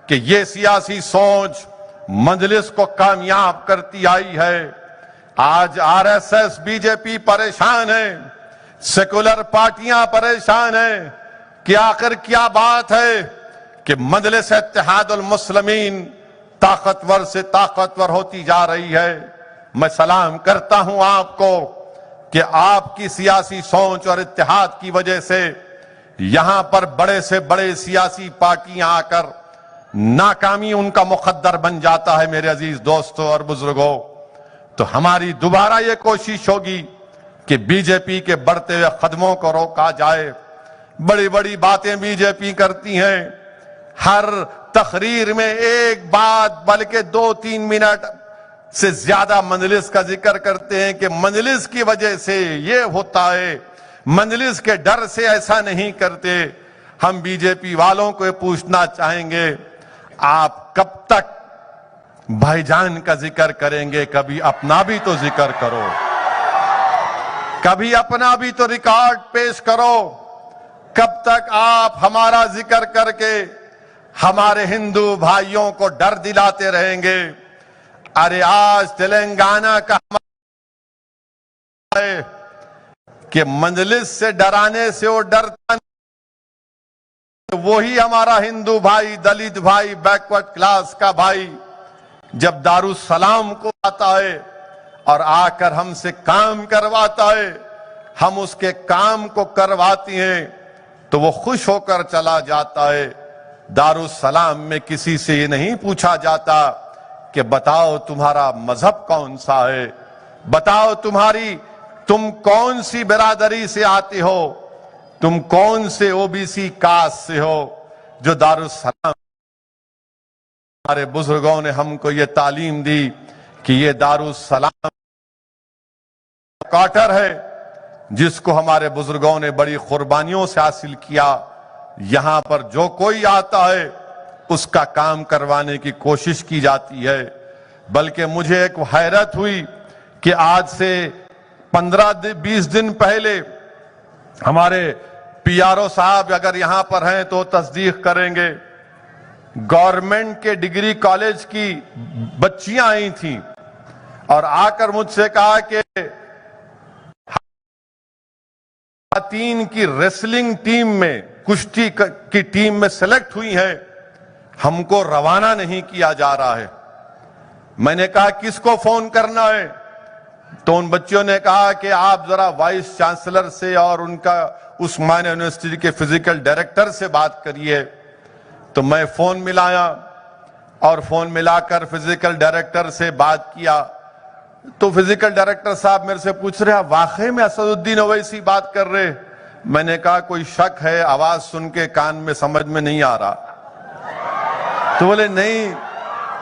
کہ یہ سیاسی سوچ مجلس کو کامیاب کرتی آئی ہے۔ آج R S S B J P پریشان ہے، سیکولر پارٹیاں پریشان ہیں کہ آخر کیا بات ہے کہ مجلس اتحاد المسلمین طاقتور سے طاقتور ہوتی جا رہی ہے۔ میں سلام کرتا ہوں آپ کو کہ آپ کی سیاسی سوچ اور اتحاد کی وجہ سے یہاں پر بڑے سے بڑے سیاسی پارٹیاں آ کر ناکامی ان کا مقدر بن جاتا ہے۔ میرے عزیز دوستوں اور بزرگوں، تو ہماری دوبارہ یہ کوشش ہوگی کہ بی جے پی کے بڑھتے ہوئے قدموں کو روکا جائے۔ بڑی بڑی باتیں بی جے پی کرتی ہیں، ہر تقریر میں ایک بات بلکہ 2-3 منٹ سے زیادہ مجلس کا ذکر کرتے ہیں کہ مجلس کی وجہ سے یہ ہوتا ہے، مجلس کے ڈر سے ایسا نہیں کرتے۔ ہم بی جے پی والوں کو یہ پوچھنا چاہیں گے، آپ کب تک بھائی جان کا ذکر کریں گے؟ کبھی اپنا بھی تو ذکر کرو، کبھی اپنا بھی تو ریکارڈ پیش کرو۔ کب تک آپ ہمارا ذکر کر کے ہمارے ہندو بھائیوں کو ڈر دلاتے رہیں گے؟ ارے آج تلنگانہ کا ہے کہ مجلس سے ڈرانے سے وہ ڈرتا نہیں، وہی ہمارا ہندو بھائی، دلت بھائی، بیکورڈ کلاس کا بھائی جب دارالسلام کو آتا ہے اور آ کر ہم سے کام کرواتا ہے، ہم اس کے کام کو کرواتی ہیں تو وہ خوش ہو کر چلا جاتا ہے۔ دارالسلام میں کسی سے یہ نہیں پوچھا جاتا کہ بتاؤ تمہارا مذہب کون سا ہے، بتاؤ تم کون سی برادری سے آتے ہو، تم کون سے او بی سی کاسٹ سے ہو۔ جو دارالسلام، ہمارے بزرگوں نے ہم کو یہ تعلیم دی کہ یہ دارالسلام کوارٹر ہے جس کو ہمارے بزرگوں نے بڑی قربانیوں سے حاصل کیا۔ یہاں پر جو کوئی آتا ہے اس کا کام کروانے کی کوشش کی جاتی ہے۔ بلکہ مجھے ایک حیرت ہوئی کہ آج سے 15-20 دن پہلے ہمارے پی آر او صاحب اگر یہاں پر ہیں تو تصدیق کریں گے، گورنمنٹ کے ڈگری کالج کی بچیاں آئی تھیں اور آ کر مجھ سے کہا کہ خواتین کی ریسلنگ ٹیم میں، کشتی کی ٹیم میں سلیکٹ ہوئی ہیں، ہم کو روانہ نہیں کیا جا رہا ہے۔ میں نے کہا کس کو فون کرنا ہے؟ تو ان بچیوں نے کہا کہ آپ ذرا وائس چانسلر سے اور ان کا عثمانیہ یونیورسٹی کے فزیکل ڈائریکٹر سے بات کریے۔ تو میں فون ملایا اور فون ملا کر فزیکل ڈائریکٹر سے بات کیا تو فزیکل ڈائریکٹر صاحب میرے سے پوچھ رہے ہیں واقعی میں اسد الدین اویسی بات کر رہے؟ میں نے کہا کوئی شک ہے؟ آواز سن کے کان میں سمجھ میں نہیں آ رہا۔ تو بولے نہیں،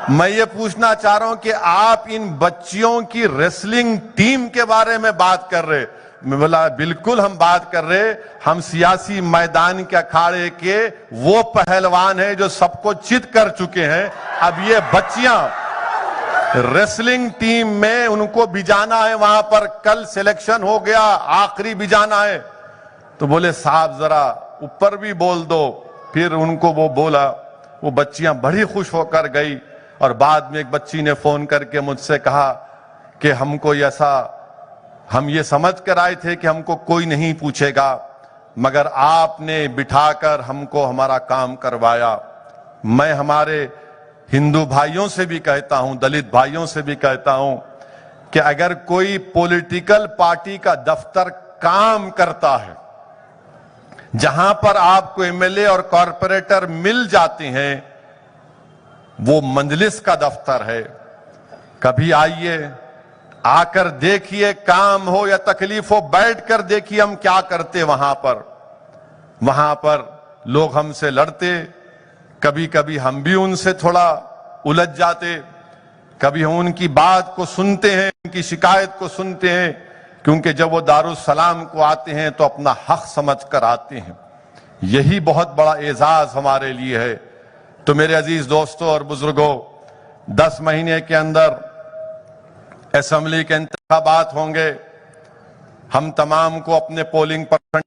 میں یہ پوچھنا چاہ رہا ہوں کہ آپ ان بچیوں کی ریسلنگ ٹیم کے بارے میں بات کر رہے؟ میں بولا بالکل ہم بات کر رہے، ہم سیاسی میدان کے اکھاڑے کے وہ پہلوان ہیں جو سب کو چت کر چکے ہیں، اب یہ بچیاں ریسلنگ ٹیم میں ان کو بھجانا ہے، وہاں پر کل سلیکشن ہو گیا، آخری بھجانا ہے۔ تو بولے صاحب ذرا اوپر بھی بول دو۔ پھر ان کو وہ بولا، وہ بچیاں بڑی خوش ہو کر گئی اور بعد میں ایک بچی نے فون کر کے مجھ سے کہا کہ ہم کو ایسا ہم یہ سمجھ کر آئے تھے کہ ہم کو کوئی نہیں پوچھے گا، مگر آپ نے بٹھا کر ہم کو ہمارا کام کروایا۔ میں ہمارے ہندو بھائیوں سے بھی کہتا ہوں، دلت بھائیوں سے بھی کہتا ہوں کہ اگر کوئی پولیٹیکل پارٹی کا دفتر کام کرتا ہے جہاں پر آپ کو ایم ایل اے اور کارپوریٹر مل جاتے ہیں، وہ مجلس کا دفتر ہے۔ کبھی آئیے، آ کر دیکھیے، کام ہو یا تکلیف ہو، بیٹھ کر دیکھیے ہم کیا کرتے وہاں پر لوگ ہم سے لڑتے، کبھی کبھی ہم بھی ان سے تھوڑا الجھ جاتے، کبھی ہم ان کی بات کو سنتے ہیں، ان کی شکایت کو سنتے ہیں، کیونکہ جب وہ دارالسلام کو آتے ہیں تو اپنا حق سمجھ کر آتے ہیں۔ یہی بہت بڑا اعزاز ہمارے لیے ہے۔ تو میرے عزیز دوستوں اور بزرگوں، 10 مہینے کے اندر اسمبلی کے انتخابات ہوں گے۔ ہم تمام کو اپنے پولنگ پرسنٹ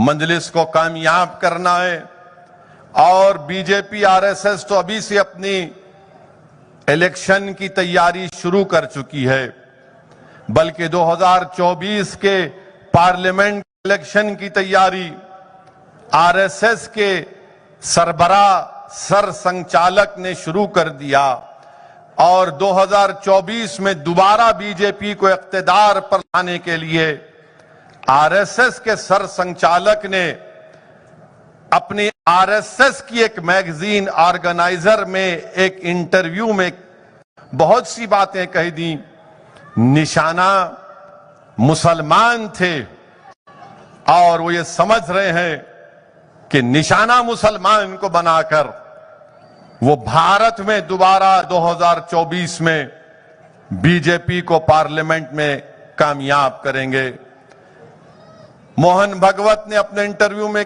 مجلس کو کامیاب کرنا ہے، اور be J P R S S تو ابھی سے اپنی الیکشن کی تیاری شروع کر چکی ہے، بلکہ 2024 کے پارلیمنٹ الیکشن کی تیاری آر ایس ایس کے سربراہ سر سنچالک نے شروع کر دیا، اور 2024 میں دوبارہ بی جے پی کو اقتدار پر لانے کے لیے آر ایس ایس کے سر سنچالک نے اپنی آر ایس ایس کی ایک میگزین آرگنائزر میں ایک انٹرویو میں بہت سی باتیں کہہ دیں۔ نشانہ مسلمان تھے، اور وہ یہ سمجھ رہے ہیں کہ نشانہ مسلمان کو بنا کر وہ بھارت میں دوبارہ 2024 میں بی جے پی کو پارلیمنٹ میں کامیاب کریں گے۔ موہن بھگوت نے اپنے انٹرویو میں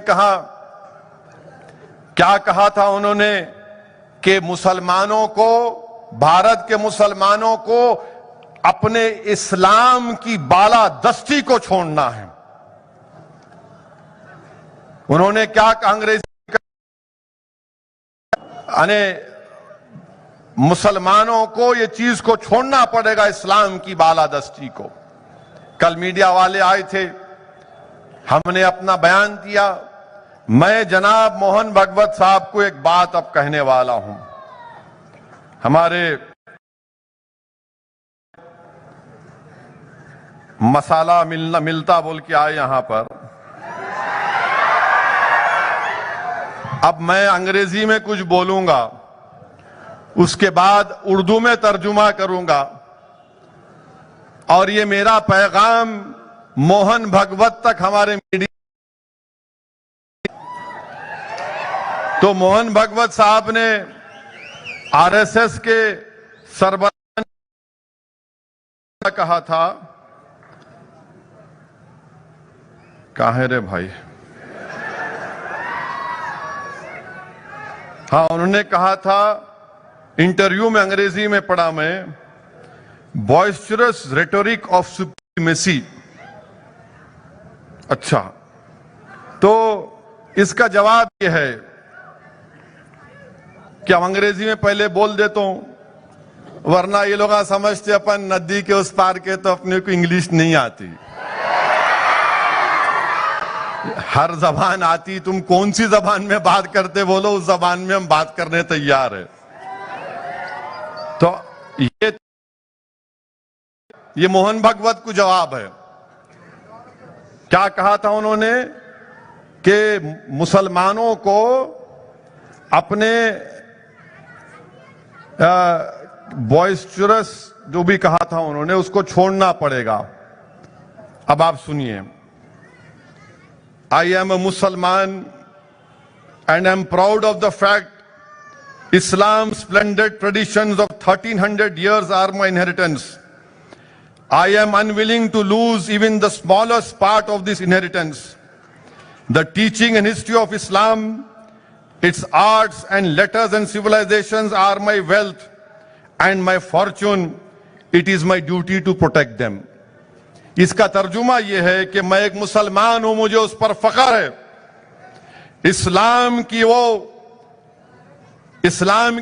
کیا کہا تھا انہوں نے کہ مسلمانوں کو، بھارت کے مسلمانوں کو اپنے اسلام کی بالادستی کو چھوڑنا ہے۔ انہوں نے کیا کہا انگریزی یعنی مسلمانوں کو یہ چیز کو چھوڑنا پڑے گا، اسلام کی بالادستی کو۔ کل میڈیا والے آئے تھے، ہم نے اپنا بیان دیا۔ میں جناب موہن بھگوت صاحب کو ایک بات اب کہنے والا ہوں۔ ہمارے مسالہ ملتا بول کے آئے یہاں پر، اب میں انگریزی میں کچھ بولوں گا، اس کے بعد اردو میں ترجمہ کروں گا، اور یہ میرا پیغام موہن بھگوت تک ہمارے میڈیا۔ تو موہن بھگوت صاحب نے آر ایس ایس کے سربراہ کہا تھا، کہاں ہے رے بھائی؟ ہاں، انہوں نے کہا تھا انٹرویو میں، انگریزی میں پڑھا میں، boisterous rhetoric of supremacy۔ اچھا، تو اس کا جواب یہ ہے کہ ہم انگریزی میں پہلے بول دیتا ہوں، ورنہ یہ لوگ سمجھتے اپن ندی کے اس پار کے تو اپنے کو انگلش نہیں آتی۔ ہر زبان آتی، تم کون سی زبان میں بات کرتے بولو، اس زبان میں ہم بات کرنے تیار ہیں۔ تو یہ موہن بھگوت کو جواب ہے۔ کیا کہا تھا انہوں نے کہ مسلمانوں کو اپنے بوائسچرس جو بھی کہا تھا انہوں نے، اس کو چھوڑنا پڑے گا۔ اب آپ سنیے، I am a Musliman and am proud of the fact Islam's splendid traditions of 1300 years are my inheritance. I am unwilling to lose even the smallest part of this inheritance. The teaching and history of Islam, its arts and letters and civilizations are my wealth and my fortune. It is my duty to protect them. اس کا ترجمہ یہ ہے کہ میں ایک مسلمان ہوں، مجھے اس پر فخر ہے۔ اسلام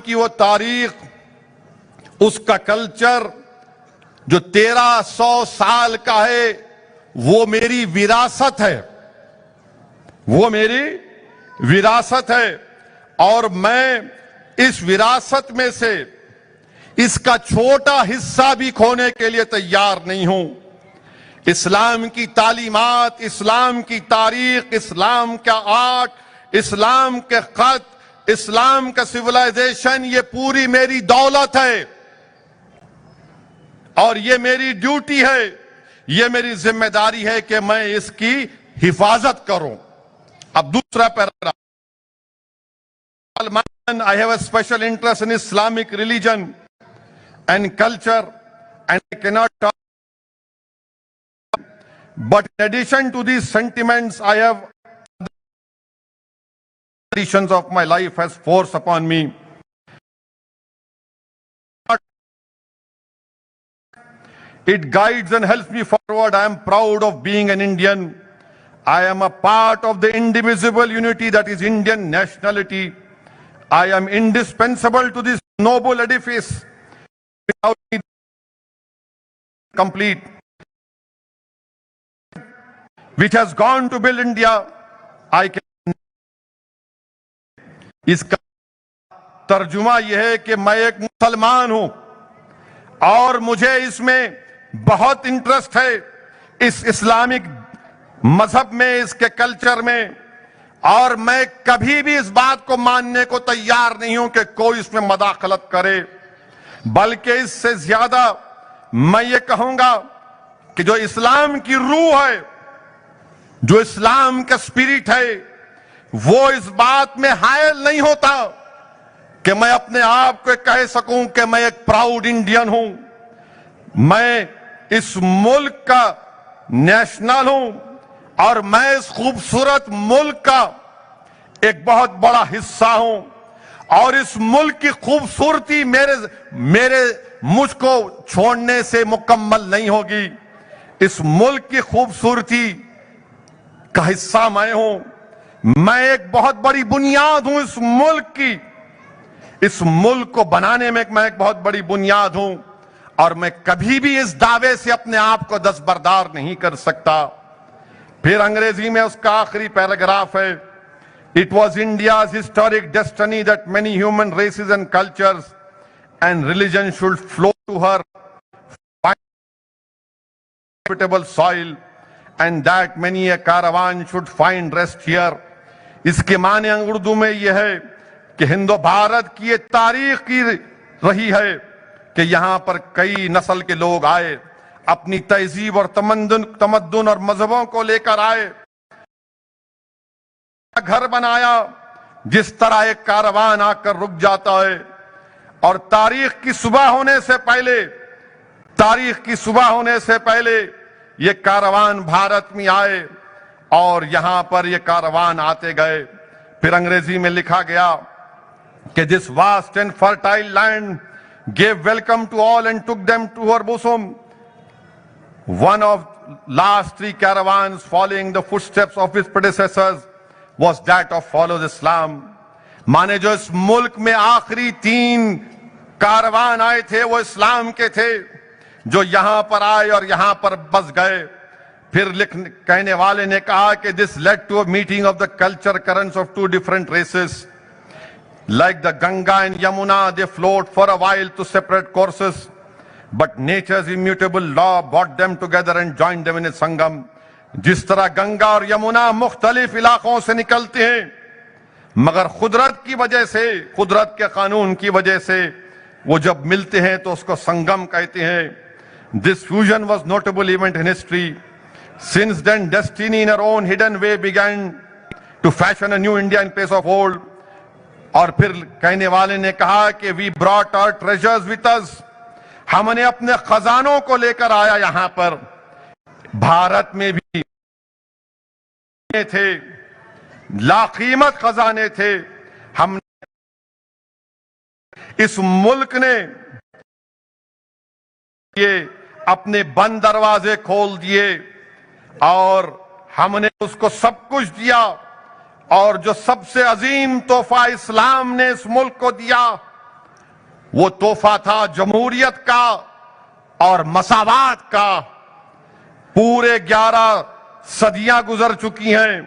کی وہ تاریخ، اس کا کلچر جو 1300 سال کا ہے وہ میری وراثت ہے، وہ میری وراثت ہے، اور میں اس وراثت میں سے اس کا چھوٹا حصہ بھی کھونے کے لیے تیار نہیں ہوں۔ اسلام کی تعلیمات، اسلام کی تاریخ، اسلام کا آرٹ، اسلام کے خط، اسلام کا سویلائزیشن، یہ پوری میری دولت ہے اور یہ میری ڈیوٹی ہے، یہ میری ذمہ داری ہے کہ میں اس کی حفاظت کروں۔ اب دوسرا paragraph, I have a special interest in Islamic religion and culture, and I cannot talk. But in addition to these sentiments, I have conditions of my life has forced upon me. It guides and helps me forward. I am proud of being an Indian. I am a part of the indivisible unity that is Indian nationality. I am indispensable to this noble edifice. Without it complete, which has gone to build India, I can. اس کا ترجمہ یہ ہے کہ میں ایک مسلمان ہوں اور مجھے اس میں بہت انٹرسٹ ہے، اس اسلامک مذہب میں، اس کے کلچر میں، اور میں کبھی بھی اس بات کو ماننے کو تیار نہیں ہوں کہ کوئی اس میں مداخلت کرے، بلکہ اس سے زیادہ میں یہ کہوں گا کہ جو اسلام کی روح ہے، جو اسلام کا اسپرٹ ہے، وہ اس بات میں حائل نہیں ہوتا کہ میں اپنے آپ کو کہہ سکوں کہ میں ایک پراؤڈ انڈین ہوں، میں اس ملک کا نیشنل ہوں، اور میں اس خوبصورت ملک کا ایک بہت بڑا حصہ ہوں، اور اس ملک کی خوبصورتی مجھ کو چھوڑنے سے مکمل نہیں ہوگی۔ اس ملک کی خوبصورتی کا حصہ میں ہوں، میں ایک بہت بڑی بنیاد ہوں اس ملک کی، اس ملک کو بنانے میں میں ایک بہت بڑی بنیاد ہوں، اور میں کبھی بھی اس دعوے سے اپنے آپ کو دستبردار نہیں کر سکتا۔ پھر انگریزی میں اس کا آخری پیراگراف ہے، It was India's historic destiny that many human races and cultures and religions should flow to her hospitable soil, and that many a caravan should find rest here. اس کے معنی اردو میں یہ ہے کہ ہند و بھارت کی یہ تاریخ کی رہی ہے کہ یہاں پر کئی نسل کے لوگ آئے، اپنی تہذیب اور تمدن اور مذہبوں کو لے کر آئے، گھر بنایا جس طرح ایک کاروان آ کر رک جاتا ہے، اور تاریخ کی صبح ہونے سے پہلے یہ کاروان بھارت میں آئے، اور یہاں پر یہ کاروان آتے گئے۔ پھر انگریزی میں لکھا گیا کہ this vast and fertile land gave welcome to all and took them to her bosom. One of last 3 caravans following the footsteps of his predecessors was that of followers Islam. مانے جو اس ملک میں آخری 3 کاروان آئے تھے وہ اسلام کے تھے، جو یہاں پر آئے اور یہاں پر بس گئے۔ پھر کہنے والے نے کہا کہ this led to a meeting of the culture currents of 2 different races. Like the Ganga and Yamuna, they flowed for a while to separate courses, but nature's immutable law brought them together and joined them in a sangam. جس طرح گنگا اور یمنا مختلف علاقوں سے نکلتے ہیں، مگر قدرت کی وجہ سے، قدرت کے قانون کی وجہ سے وہ جب ملتے ہیں تو اس کو سنگم کہتے ہیں۔ This fusion was notable event in history. Since then, destiny in her own hidden way began to fashion a new India in place of old. اور پھر کہنے والے نے کہا کہ we brought our treasures with us. ہم نے اپنے خزانوں کو لے کر آیا یہاں پر۔ بھارت میں بھی تھے، لاقیمت خزانے تھے، ہم اس ملک نے یہ اپنے بند دروازے کھول دیے، اور ہم نے اس کو سب کچھ دیا، اور جو سب سے عظیم تحفہ اسلام نے اس ملک کو دیا وہ تحفہ تھا جمہوریت کا، اور مساوات کا پورے 11 صدیاں گزر چکی ہیں.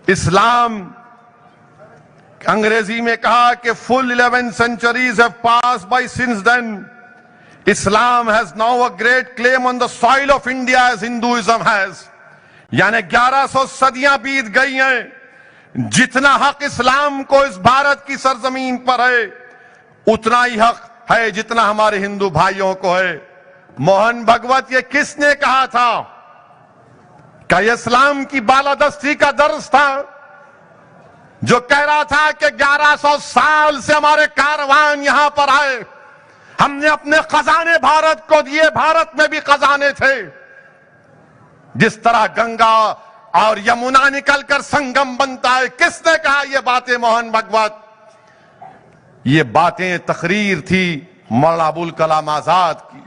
اسلام انگریزی میں کہا کہ full 11 centuries have passed by since then. Islam has now a great claim on the soil of India as Hinduism has. یعنی 1100 صدیاں بیت گئی ہیں. جتنا حق اسلام کو اس بھارت کی سرزمین پر ہے اتنا ہی حق ہے جتنا ہمارے ہندو بھائیوں کو ہے. موہن بھگوت یہ کس نے کہا تھا؟ کہ یہ اسلام کی بالادستی کا درس تھا جو کہہ رہا تھا کہ 1100 سال سے ہمارے کاروان یہاں پر آئے, ہم نے اپنے خزانے بھارت کو دیے, بھارت میں بھی خزانے تھے. جس طرح گنگا اور یمنا نکل کر سنگم بنتا ہے. کس نے کہا یہ باتیں؟ موہن بھگوت. یہ باتیں تقریر تھی مولانا ابوالکلام آزاد کی.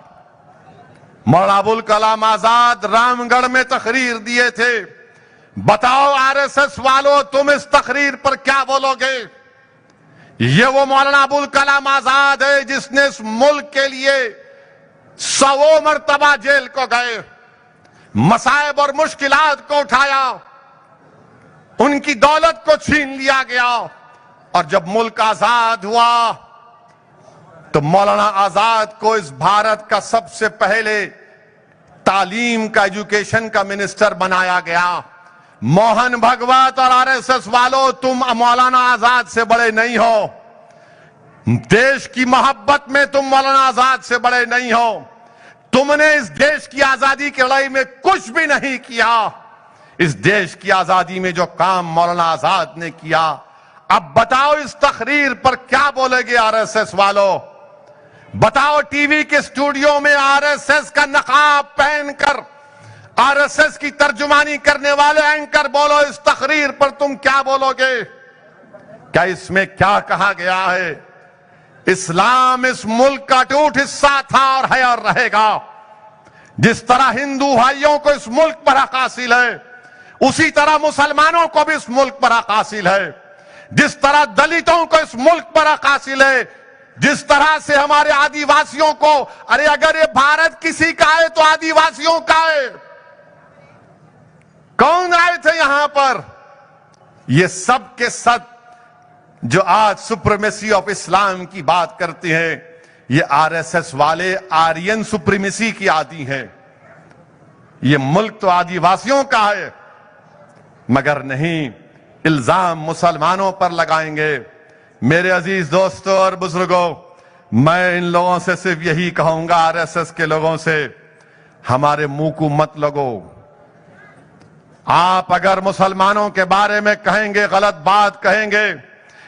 مولانا ابوالکلام آزاد رام گڑھ میں تقریر دیے تھے. بتاؤ آر ایس ایس والو تم اس تقریر پر کیا بولو گے؟ یہ وہ مولانا ابوالکلام آزاد ہے جس نے اس ملک کے لیے 100 مرتبہ جیل کو گئے, مصائب اور مشکلات کو اٹھایا, ان کی دولت کو چھین لیا گیا, اور جب ملک آزاد ہوا تو مولانا آزاد کو اس بھارت کا سب سے پہلے تعلیم کا, ایجوکیشن کا منسٹر بنایا گیا. موہن بھگوت اور آر ایس ایس والو تم مولانا آزاد سے بڑے نہیں ہو. دیش کی محبت میں تم مولانا آزاد سے بڑے نہیں ہو. تم نے اس دیش کی آزادی کی لڑائی میں کچھ بھی نہیں کیا. اس دیش کی آزادی میں جو کام مولانا آزاد نے کیا, اب بتاؤ اس تقریر پر کیا بولے گے آر ایس ایس والو؟ بتاؤ ٹی وی کے اسٹوڈیو میں آر ایس ایس کا نقاب پہن کر آر ایس ایس کی ترجمانی کرنے والے اینکر بولو اس تقریر پر تم کیا بولو گے؟ کیا اس میں کیا کہا گیا ہے؟ اسلام اس ملک کا ٹوٹ حصہ تھا اور ہے اور رہے گا. جس طرح ہندو بھائیوں کو اس ملک پر حق حاصل ہے اسی طرح مسلمانوں کو بھی اس ملک پر حق حاصل ہے. جس طرح دلتوں کو اس ملک پر حق حاصل ہے, جس طرح سے ہمارے آدیواسیوں کو, ارے اگر یہ بھارت کسی کا ہے تو آدیواسیوں کا ہے. کون آئے تھے یہاں پر؟ یہ سب کے سب جو آج سپریمیسی آف اسلام کی بات کرتے ہیں یہ آر ایس ایس والے آرین سپریمیسی کی عادی ہیں. یہ ملک تو آدیواسیوں کا ہے, مگر نہیں, الزام مسلمانوں پر لگائیں گے. میرے عزیز دوستوں اور بزرگوں, میں ان لوگوں سے صرف یہی کہوں گا, آر ایس ایس کے لوگوں سے, ہمارے منہ کو مت لگو. آپ اگر مسلمانوں کے بارے میں کہیں گے, غلط بات کہیں گے,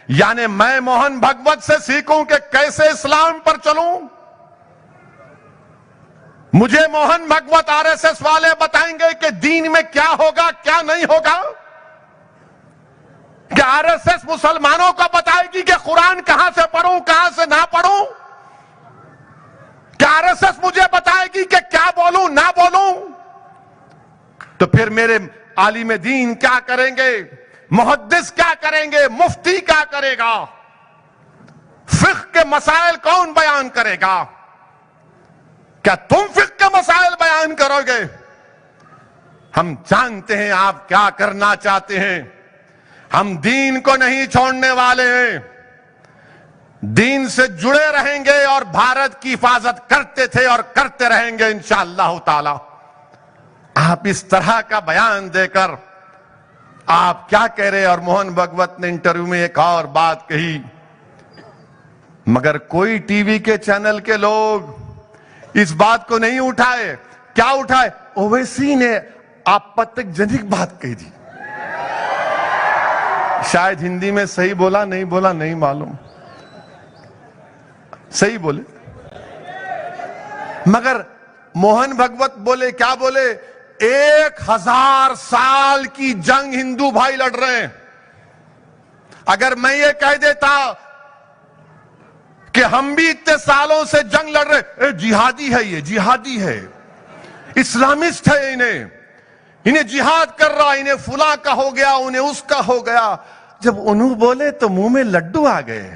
یعنی میں موہن بھگوت سے سیکھوں کہ کیسے اسلام پر چلوں. مجھے Mohan Bhagwat R S S والے بتائیں گے کہ دین میں کیا ہوگا کیا نہیں ہوگا. کہ آر ایس ایس مسلمانوں کو بتائے گی کہ قرآن کہاں سے پڑھوں کہاں سے نہ پڑھوں. کہ آر ایس ایس مجھے بتائے گی کہ کیا بولوں نہ بولوں. تو پھر میرے عالم دین کیا کریں گے؟ محدث کیا کریں گے؟ مفتی کیا کرے گا؟ فقہ کے مسائل کون بیان کرے گا؟ کیا تم فقہ کے مسائل بیان کرو گے؟ ہم جانتے ہیں آپ کیا کرنا چاہتے ہیں. ہم دین کو نہیں چھوڑنے والے ہیں, دین سے جڑے رہیں گے اور بھارت کی حفاظت کرتے تھے اور کرتے رہیں گے انشاءاللہ تعالی. آپ اس طرح کا بیان دے کر آپ کیا کہہ رہے؟ اور موہن بھگوت نے انٹرویو میں ایک اور بات کہی, مگر کوئی ٹی وی کے چینل کے لوگ اس بات کو نہیں اٹھائے. کیا اٹھائے؟ اویسی نے آپتک جنک بات کہی تھی. شاید ہندی میں صحیح بولا نہیں معلوم, صحیح بولے, مگر موہن بھگوت بولے کیا بولے؟ 1000 سال کی جنگ ہندو بھائی لڑ رہے ہیں. اگر میں یہ کہہ دیتا کہ ہم بھی اتنے سالوں سے جنگ لڑ رہے, جہادی ہے, یہ جہادی ہے, اسلامسٹ ہے, انہیں جہاد کر رہا, انہیں فلاں کا ہو گیا, انہیں اس کا ہو گیا. جب انہوں بولے تو منہ میں لڈو آ گئے.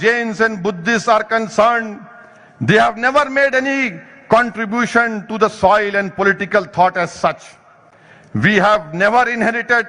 Jains and Buddhists are concerned, they have never made any contribution to the soil and political thought as such. We have never inherited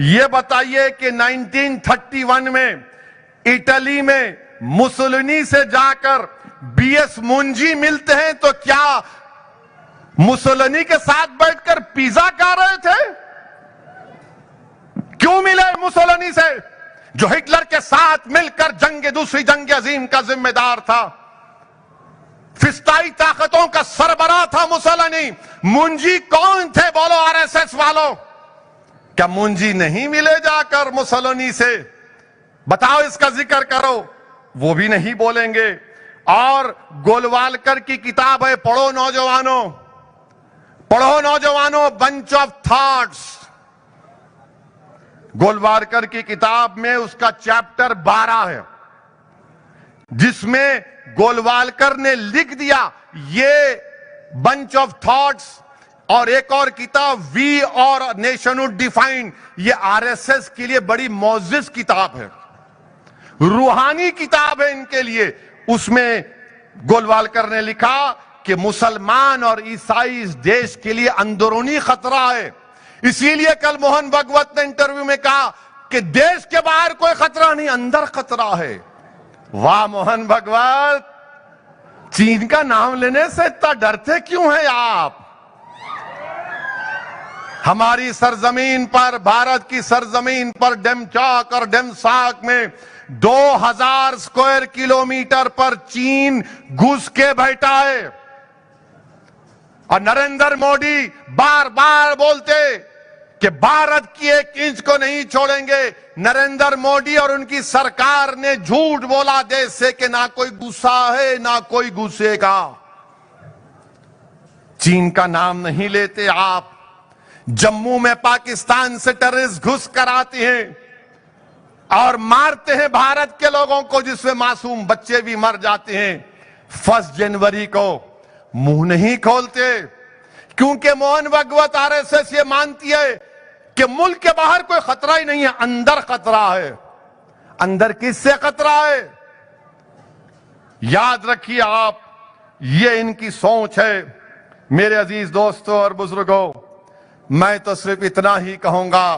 یہ بتائیے کہ 1931 میں اٹلی میں مسولینی سے جا کر بی ایس مونجی ملتے ہیں تو کیا مسولینی کے ساتھ بیٹھ کر پیزا کھا رہے تھے؟ کیوں ملے مسولینی سے جو ہٹلر کے ساتھ مل کر دوسری جنگ عظیم کا ذمہ دار تھا؟ فسطائی طاقتوں کا سربراہ تھا مسولینی۔ مونجی کون تھے بولو آر ایس ایس والوں؟ کیا مونجی نہیں ملے جا کر مسولینی سے؟ بتاؤ، اس کا ذکر کرو، وہ بھی نہیں بولیں گے۔ اور گولوالکر کی کتاب ہے، پڑھو نوجوانوں، پڑھو نوجوانوں، بنچ آف تھاٹس۔ گولوالکر کی کتاب میں اس کا چیپٹر 12 ہے، جس میں گولوالکر نے لکھ دیا یہ بنچ آف تھاٹس اور ایک اور کتاب وی اور نیشنہڈ ڈیفائنڈ، یہ آر ایس ایس کے لیے بڑی معزز کتاب ہے، روحانی کتاب ہے ان کے لیے۔ اس میں گولوالکر نے لکھا کہ مسلمان اور عیسائی اس دیش کے لیے اندرونی خطرہ ہے، اسی لیے کل موہن بھگوت نے انٹرویو میں کہا کہ دیش کے باہر کوئی خطرہ نہیں، اندر خطرہ ہے۔ واہ موہن بھگوت، چین کا نام لینے سے اتنا ڈرتے کیوں ہیں آپ؟ ہماری سرزمین پر، بھارت کی سرزمین پر ڈیمچاک اور ڈیمساک میں 2000 اسکوائر کلومیٹر پر چین گھس کے بیٹھا ہے، اور نریندر مودی بار بار بولتے کہ بھارت کی 1 انچ کو نہیں چھوڑیں گے۔ نریندر مودی اور ان کی سرکار نے جھوٹ بولا دیش سے کہ نہ کوئی گھسا ہے نہ کوئی گھسے گا۔ چین کا نام نہیں لیتے آپ۔ جموں میں پاکستان سے ٹیررسٹ گھس کر آتے ہیں اور مارتے ہیں بھارت کے لوگوں کو، جس میں معصوم بچے بھی مر جاتے ہیں۔ 1 جنوری کو منہ نہیں کھولتے، کیونکہ Mohan Bhagwat R S S یہ مانتی ہے کہ ملک کے باہر کوئی خطرہ ہی نہیں ہے، اندر خطرہ ہے۔ اندر کس سے خطرہ ہے؟ یاد رکھیے آپ، یہ ان کی سوچ ہے۔ میرے عزیز دوستوں اور بزرگوں، میں تو صرف اتنا ہی کہوں گا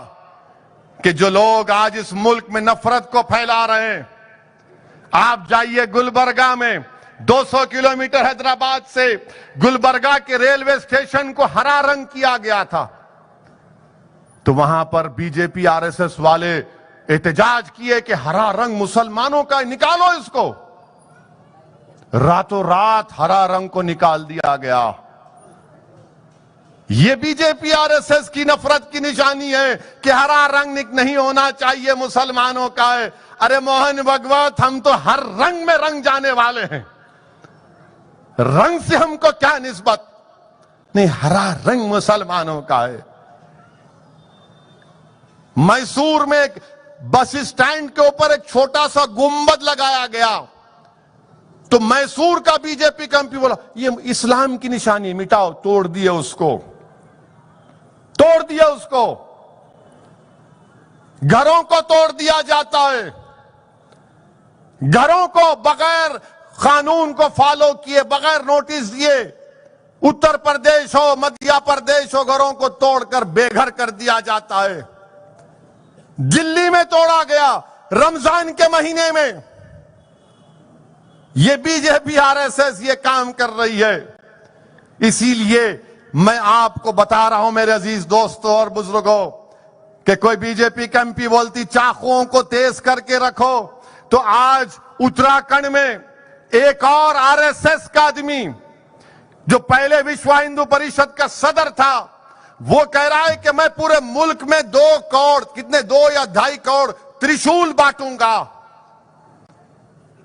کہ جو لوگ آج اس ملک میں نفرت کو پھیلا رہے ہیں، آپ جائیے گلبرگہ میں، 200 کلومیٹر حیدرآباد سے گلبرگہ کے ریلوے اسٹیشن کو ہرا رنگ کیا گیا تھا، تو وہاں پر B J P R S S والے احتجاج کیے کہ ہرا رنگ مسلمانوں کا، نکالو اس کو۔ راتوں رات ہرا رنگ کو نکال دیا گیا۔ یہ be J P R S S کی نفرت کی نشانی ہے کہ ہرا رنگ نہیں ہونا چاہیے، مسلمانوں کا ہے۔ ارے موہن بھگوت، ہم تو ہر رنگ میں رنگ جانے والے ہیں، رنگ سے ہم کو کیا نسبت؟ نہیں، ہرا رنگ مسلمانوں کا ہے۔ میسور میں ایک بس اسٹینڈ کے اوپر ایک چھوٹا سا گنبد لگایا گیا، تو میسور کا بی جے پی کا ایم پی بولا یہ اسلام کی نشانی، مٹاؤ، توڑ دیے اس کو، توڑ دیا اس کو۔ گھروں کو توڑ دیا جاتا ہے، گھروں کو بغیر قانون کو فالو کیے، بغیر نوٹس دیے، اتر پردیش ہو، مدھیہ پردیش ہو، گھروں کو توڑ کر بے گھر کر دیا جاتا ہے۔ دلی میں توڑا گیا رمضان کے مہینے میں۔ یہ be J P R S S یہ کام کر رہی ہے۔ اسی لیے میں آپ کو بتا رہا ہوں میرے عزیز دوستوں اور بزرگوں کہ کوئی بی جے پی کا ایم پی بولتی چاقوؤں کو تیز کر کے رکھو، تو آج اتراکھنڈ میں ایک اور آر ایس ایس کا آدمی جو پہلے وشو ہندو پریشد کا صدر تھا، وہ کہہ رہا ہے کہ میں پورے ملک میں 2 کروڑ، کتنے 2 یا 2.5 کروڑ ترشول بانٹوں گا،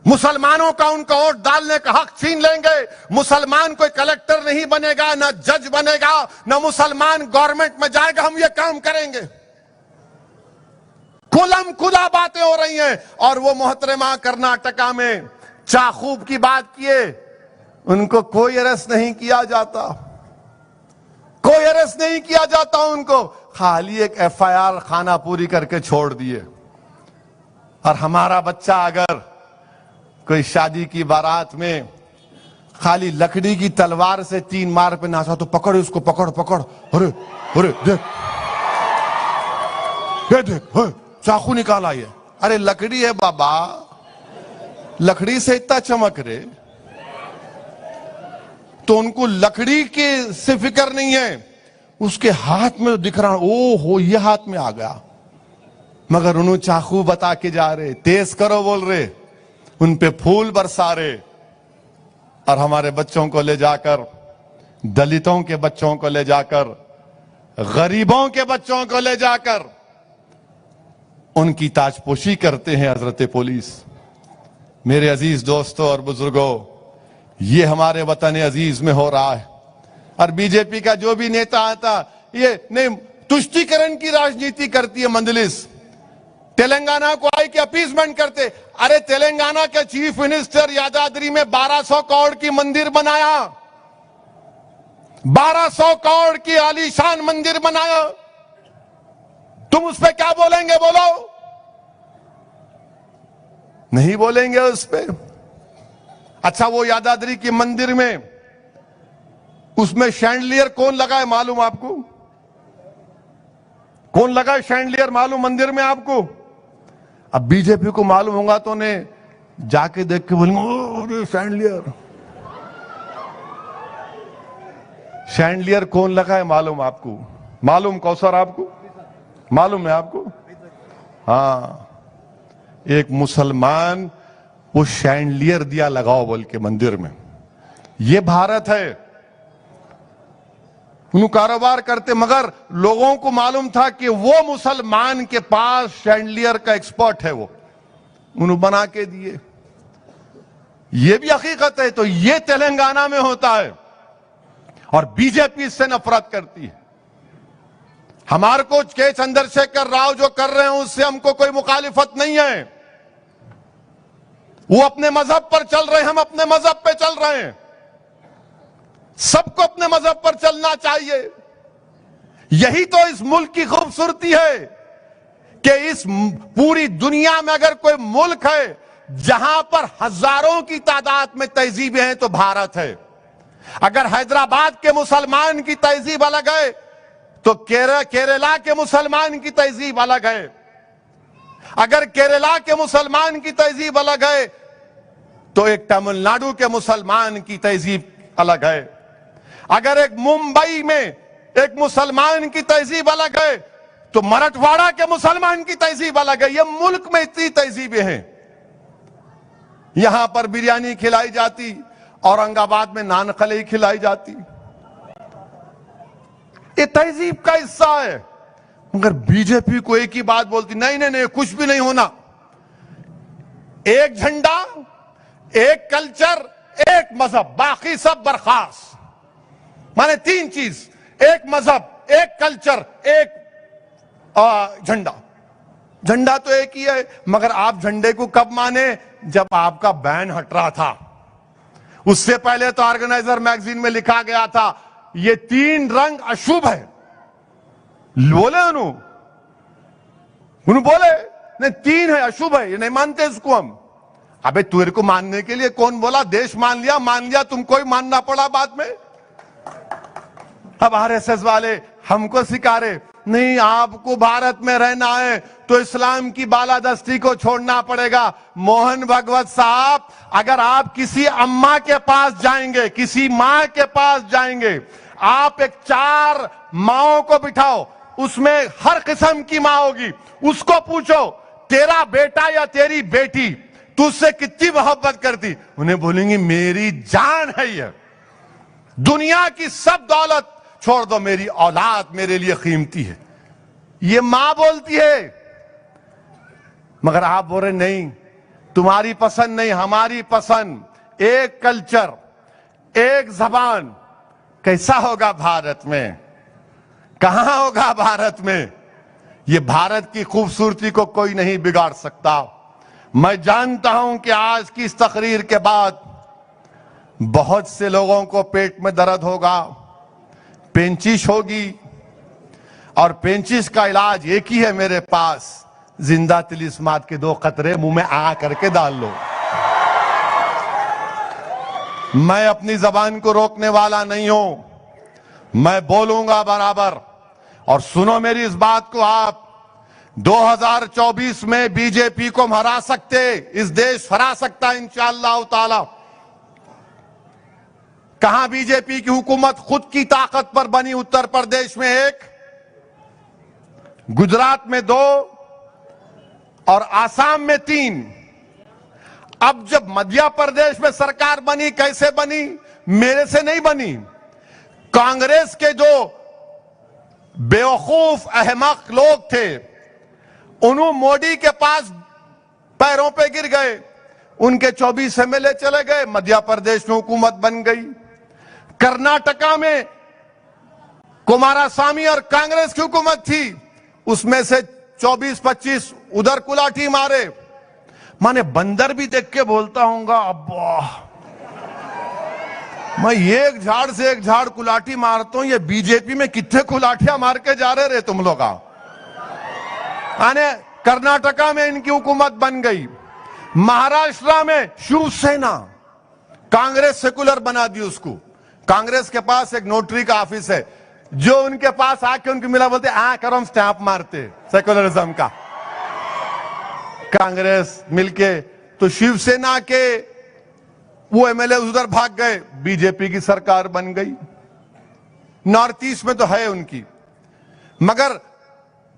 مسلمانوں کا ان کا ووٹ ڈالنے کا حق چھین لیں گے، مسلمان کوئی کلیکٹر نہیں بنے گا، نہ جج بنے گا، نہ مسلمان گورنمنٹ میں جائے گا، ہم یہ کام کریں گے۔ کھلم کھلا باتیں ہو رہی ہیں، اور وہ محترمہ کرناٹکا میں چاخوب کی بات کیے، ان کو کوئی اریسٹ نہیں کیا جاتا، کوئی اریسٹ نہیں کیا جاتا ان کو، خالی ایک ایف آئی آر خانہ پوری کر کے چھوڑ دیے۔ اور ہمارا بچہ اگر کوئی شادی کی بارات میں خالی لکڑی کی تلوار سے 3 مار پہ ناچا تو پکڑ اس کو، پکڑ پکڑ، ارے ارے دیکھ، یہ دیکھ چاقو نکالا یہ. ارے لکڑی ہے بابا, لکڑی سے اتنا چمک رہے, تو ان کو لکڑی کی سے فکر نہیں ہے, اس کے ہاتھ میں دکھ رہا, او ہو یہ ہاتھ میں آ گیا, مگر انہوں چاقو بتا کے جا رہے, تیز کرو بول رہے, ان پہ پھول برسا رہے. اور ہمارے بچوں کو لے جا کر, دلتوں کے بچوں کو لے جا کر, غریبوں کے بچوں کو لے جا کر ان کی تاج پوشی کرتے ہیں حضرت پولیس. میرے عزیز دوستوں اور بزرگوں, یہ ہمارے وطن عزیز میں ہو رہا ہے. اور بی جے پی کا جو بھی نیتا آتا, یہ نہیں تشتی کرن کی راجنیتی کرتی ہے مندلس. تلنگانہ کو آئی کہ اپیزمنٹ کرتے. ارے تلنگانہ کے چیف منسٹر یادادری میں 1200 کروڑ کی مندر بنایا, 1200 کروڑ کی عالیشان مندر بنایا. تم اس پہ کیا بولیں گے؟ بولو, نہیں بولیں گے اس پہ. اچھا وہ یادادری کی مندر میں, اس میں شینڈلیئر کون لگا ہے معلوم آپ کو؟ کون لگا ہے شینڈلیئر معلوم مندر میں آپ کو؟ اب بی جے پی کو معلوم ہوگا تو نے جا کے دیکھ کے بولیں گے شینڈلیئر. شینڈلیئر کون لگا ہے معلوم آپ کو؟ معلوم کوثر آپ کو؟ معلوم ہے آپ کو؟ ہاں, ایک مسلمان وہ شینڈلیئر دیا لگاؤ بول کے مندر میں. یہ بھارت ہے. انہوں کاروبار کرتے, مگر لوگوں کو معلوم تھا کہ وہ مسلمان کے پاس شینڈلیئر کا ایکسپرٹ ہے, وہ انہوں بنا کے دیے. یہ بھی حقیقت ہے. تو یہ تلنگانہ میں ہوتا ہے, اور بی جے پی اس سے نفرت کرتی ہے. ہمارے کو کے چندرشیکھر راؤ جو کر رہے ہیں اس سے ہم کو کوئی مخالفت نہیں ہے. وہ اپنے مذہب پر چل رہے ہیں, ہم اپنے مذہب پہ چل رہے ہیں. سب کو اپنے مذہب پر چلنا چاہیے. یہی تو اس ملک کی خوبصورتی ہے کہ اس پوری دنیا میں اگر کوئی ملک ہے جہاں پر ہزاروں کی تعداد میں تہذیبیں ہیں تو بھارت ہے. اگر حیدرآباد کے مسلمان کی تہذیب الگ ہے تو کیرلا کے مسلمان کی تہذیب الگ ہے. اگر کیرلا کے مسلمان کی تہذیب الگ ہے تو ایک تمل ناڈو کے مسلمان کی تہذیب الگ ہے. اگر ایک ممبئی میں ایک مسلمان کی تہذیب الگ ہے تو مراٹھواڑہ کے مسلمان کی تہذیب الگ ہے. یہ ملک میں اتنی تہذیبیں ہیں. یہاں پر بریانی کھلائی جاتی, اورنگ آباد میں نان خلی کھلائی جاتی. یہ تہذیب کا حصہ ہے. مگر بی جے پی کو ایک ہی بات بولتی, نہیں نہیں نہیں کچھ بھی نہیں ہونا. ایک جھنڈا, ایک کلچر, ایک مذہب, باقی سب برخاست. مانے تین چیز, ایک مذہب, ایک کلچر, ایک جھنڈا. جھنڈا تو ایک ہی ہے, مگر آپ جھنڈے کو کب مانے؟ جب آپ کا بین ہٹ رہا تھا. اس سے پہلے تو آرگنائزر میگزین میں لکھا گیا تھا یہ 3 رنگ اشبھ ہے. بولے انہوں بولے نہیں 3 ہے اشبھ ہے, یہ نہیں مانتے اس کو ہم. ابے تیرے کو ماننے کے لیے کون بولا؟ دیش مان لیا, تم کو ہی ماننا پڑا بعد میں. اب آر ایس ایس والے ہم کو سکھا رہے نہیں آپ کو بھارت میں رہنا ہے تو اسلام کی بالادستی کو چھوڑنا پڑے گا. موہن بھگوت صاحب, اگر آپ کسی اماں کے پاس جائیں گے, کسی ماں کے پاس جائیں گے, آپ ایک 4 ماؤں کو بٹھاؤ, اس میں ہر قسم کی ماں ہوگی, اس کو پوچھو تیرا بیٹا یا تیری بیٹی تجھ سے کتنی محبت کرتی؟ انہیں بولیں گی میری جان ہے یہ, دنیا کی سب دولت چھوڑ دو, میری اولاد میرے لیے قیمتی ہے. یہ ماں بولتی ہے. مگر آپ بول رہے نہیں تمہاری پسند نہیں ہماری پسند, ایک کلچر, ایک زبان. کیسا ہوگا بھارت میں؟ کہاں ہوگا بھارت میں؟ یہ بھارت کی خوبصورتی کو کوئی نہیں بگاڑ سکتا. میں جانتا ہوں کہ آج کی اس تقریر کے بعد بہت سے لوگوں کو پیٹ میں درد ہوگا, پینچش ہوگی, اور پینچش کا علاج ایک ہی ہے میرے پاس, زندہ تلسمات کے 2 قطرے منہ میں آ کر کے ڈال لو. میں اپنی زبان کو روکنے والا نہیں ہوں, میں بولوں گا برابر. اور سنو میری اس بات کو آپ, 2024 میں بی جے پی کو ہم ہرا سکتے, اس دیش ہرا سکتا ہے انشاءاللہ تعالی. کہاں بی جے پی کی حکومت خود کی طاقت پر بنی؟ اتر پردیش میں 1, گجرات میں 2 اور آسام میں 3. اب جب مدھیہ پردیش میں سرکار بنی, کیسے بنی؟ میرے سے نہیں بنی. کانگریس کے جو بیوقوف احمق لوگ تھے انہوں موڈی کے پاس پیروں پہ گر گئے, ان کے 24 ایم ایل اے چلے گئے, مدھیہ پردیش میں حکومت بن گئی. کرناٹکا میں کماراسوامی اور کانگریس کی حکومت تھی, اس میں سے 24-25 ادھر کلاٹھی مارے. میں بندر بھی دیکھ کے بولتا ہوں گا ابا, میں ایک جھاڑ سے ایک جھاڑ کلاٹھی مارتا ہوں, یہ بی جے پی میں کتنے کلاٹیاں مار کے جا رہے تم لوگ. کرناٹکا میں ان کی حکومت بن گئی. مہاراشٹرا میں شیو سینا, کانگریس سیکولر بنا دی اس کو. کانگریس کے پاس ایک نوٹری کا آفس ہے, جو ان کے پاس آ کے ان کی ملا بولتے کرو ہم سٹیمپ مارتے سیکولرزم کا. کانگریس مل کے تو شیو سینا کے وہ ایم ایل اے ادھر بھاگ گئے, بی جے پی کی سرکار بن گئی. نارتھ ایسٹ میں تو ہے ان کی, مگر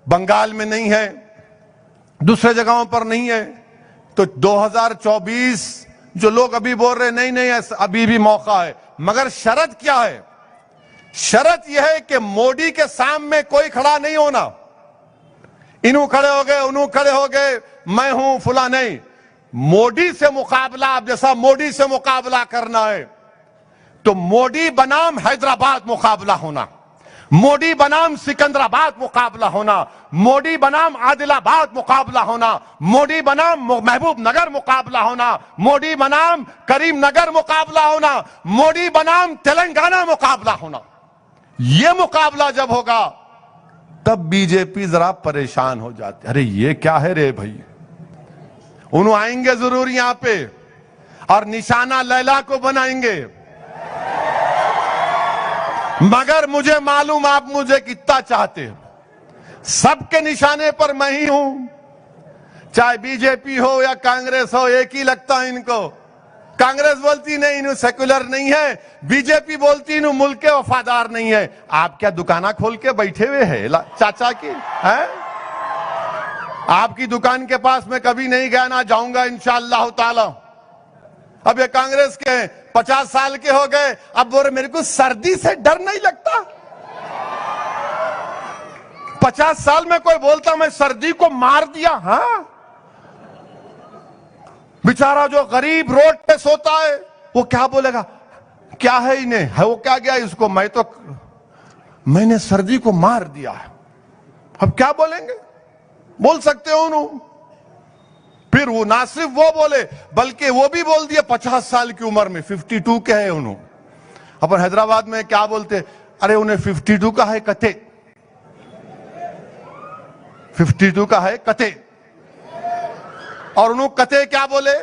بنگال میں نہیں ہے, دوسرے جگہوں پر نہیں ہے. تو 2024 جو لوگ ابھی بول رہے نہیں ابھی بھی موقع ہے, مگر شرط کیا ہے؟ شرط یہ ہے کہ موڈی کے سامنے کوئی کھڑا نہیں ہونا. انہوں کھڑے ہو گئے, انہوں کھڑے ہو گئے, میں ہوں فلاں نہیں. موڈی سے مقابلہ, اب جیسا موڈی سے مقابلہ کرنا ہے تو موڈی بنام حیدرآباد مقابلہ ہونا, موڈی بنام سکندرآباد مقابلہ ہونا, موڈی بنام عادل آباد مقابلہ ہونا, موڈی بنام محبوب نگر مقابلہ ہونا, موڈی بنام کریم نگر مقابلہ ہونا, موڈی بنام تلنگانہ مقابلہ ہونا. یہ مقابلہ جب ہوگا تب بی جے پی ذرا پریشان ہو جاتے, ارے یہ کیا ہے رے بھائی. انہوں آئیں گے ضرور یہاں پہ اور نشانہ لیلا کو بنائیں گے, مگر مجھے معلوم آپ مجھے کتنا چاہتے ہیں. سب کے نشانے پر میں ہی ہوں, چاہے بی جے پی ہو یا کانگریس ہو, ایک ہی لگتا ہے ان کو. کانگریس بولتی نہیں انہوں سیکولر نہیں ہے, بی جے پی بولتی انہوں ملک کے وفادار نہیں ہے. آپ کیا دکانہ کھول کے بیٹھے ہوئے ہیں چاچا کی؟ آپ کی دکان کے پاس میں کبھی نہیں گیا, نہ جاؤں گا انشاءاللہ تعالی. اب یہ کانگریس کے 50 سال کے ہو گئے, اب بول رہے میرے کو سردی سے ڈر نہیں لگتا. 50 سال میں کوئی بولتا میں سردی کو مار دیا؟ ہاں, بیچارہ جو غریب روڈ پہ سوتا ہے وہ کیا بولے گا؟ کیا ہے انہیں, ہے وہ کیا گیا اس کو, میں نے سردی کو مار دیا ہے. اب کیا بولیں گے؟ بول سکتے ہو انہوں. پھر وہ نہ صرف وہ بولے بلکہ وہ بھی بول دیا 50 سال کی عمر میں, 52 کے ہے انہوں. اپن حیدرآباد میں کیا بولتے, ارے انہیں 52 کا ہے کتے, 52 کا ہے کتے. اور انہوں کتے کیا بولے؟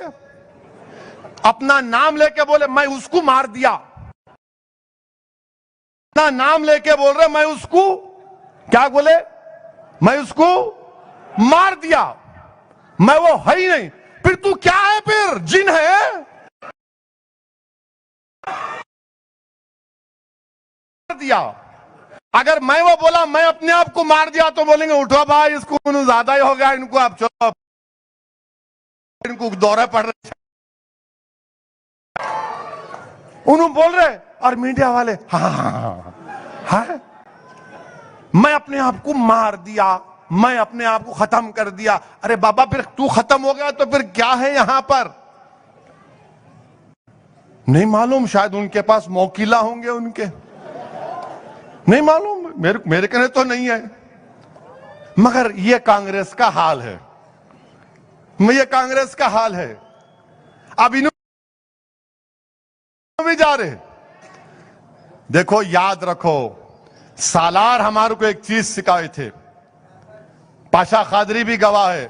اپنا نام لے کے بولے میں اس کو مار دیا. اپنا نام لے کے بول رہے میں اس کو کیا بولے, میں اس کو مار دیا, میں وہ ہے ہی نہیں. پھر تو کیا ہے؟ پھر جن ہے. دیا اگر میں وہ بولا میں اپنے آپ کو مار دیا تو بولیں گے اٹھو بھائی اس کو زیادہ ہی ہو گیا, ان کو اب چلو, ان کو دورے پڑ رہے. انہوں بول رہے اور میڈیا والے ہاں میں اپنے آپ کو مار دیا, میں اپنے آپ کو ختم کر دیا. ارے بابا پھر تو ختم ہو گیا تو پھر کیا ہے یہاں پر؟ نہیں معلوم, شاید ان کے پاس موکیلا ہوں گے ان کے, نہیں معلوم, میرے کہنے تو نہیں ہے. مگر یہ کانگریس کا حال ہے, یہ کانگریس کا حال ہے. اب انہوں بھی جا رہے. دیکھو یاد رکھو, سالار ہمارے کو ایک چیز سکھائے تھے, پاشا قادری بھی گواہ ہے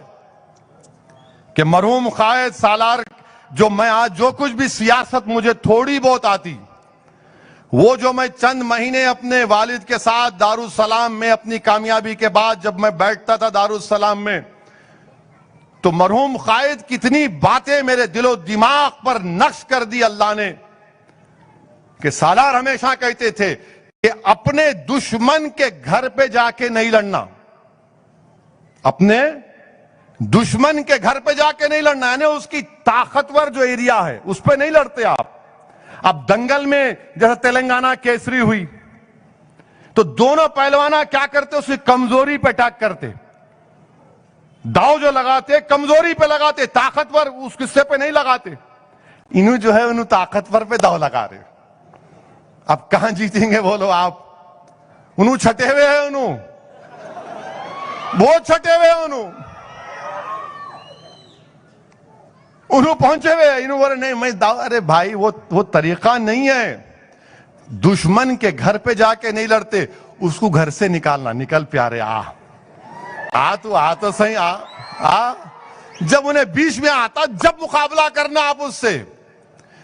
کہ مرحوم قائد سالار, جو میں آج جو کچھ بھی سیاست مجھے تھوڑی بہت آتی, وہ جو میں چند مہینے اپنے والد کے ساتھ دارالسلام میں اپنی کامیابی کے بعد جب میں بیٹھتا تھا دارالسلام میں، تو مرحوم قائد کتنی باتیں میرے دل و دماغ پر نقش کر دی اللہ نے، کہ سالار ہمیشہ کہتے تھے کہ اپنے دشمن کے گھر پہ جا کے نہیں لڑنا، اپنے دشمن کے گھر پہ جا کے نہیں لڑنا، یعنی اس کی طاقتور جو ایریا ہے اس پہ نہیں لڑتے آپ۔ اب دنگل میں جیسے تلنگانہ کیسری ہوئی تو دونوں پہلوانا کیا کرتے، اس کی کمزوری پہ اٹیک کرتے، داؤ جو لگاتے کمزوری پہ لگاتے، طاقتور اس قصے پہ نہیں لگاتے۔ انہوں جو ہے انہوں طاقتور پہ داؤ لگا رہے، اب کہاں جیتیں گے بولو آپ؟ انہوں چھٹے ہوئے ہیں، انہوں بہت چھٹے ہوئے ہیں، انہوں پہنچے ہوئے ہیں، انہوں بولے نہیں میں داؤ، ارے بھائی وہ طریقہ نہیں ہے، دشمن کے گھر پہ جا کے نہیں لڑتے، اس کو گھر سے نکالنا، نکل پیارے آ تو صحیح آ، جب انہیں بیچ میں آتا، جب مقابلہ کرنا آپ اس سے،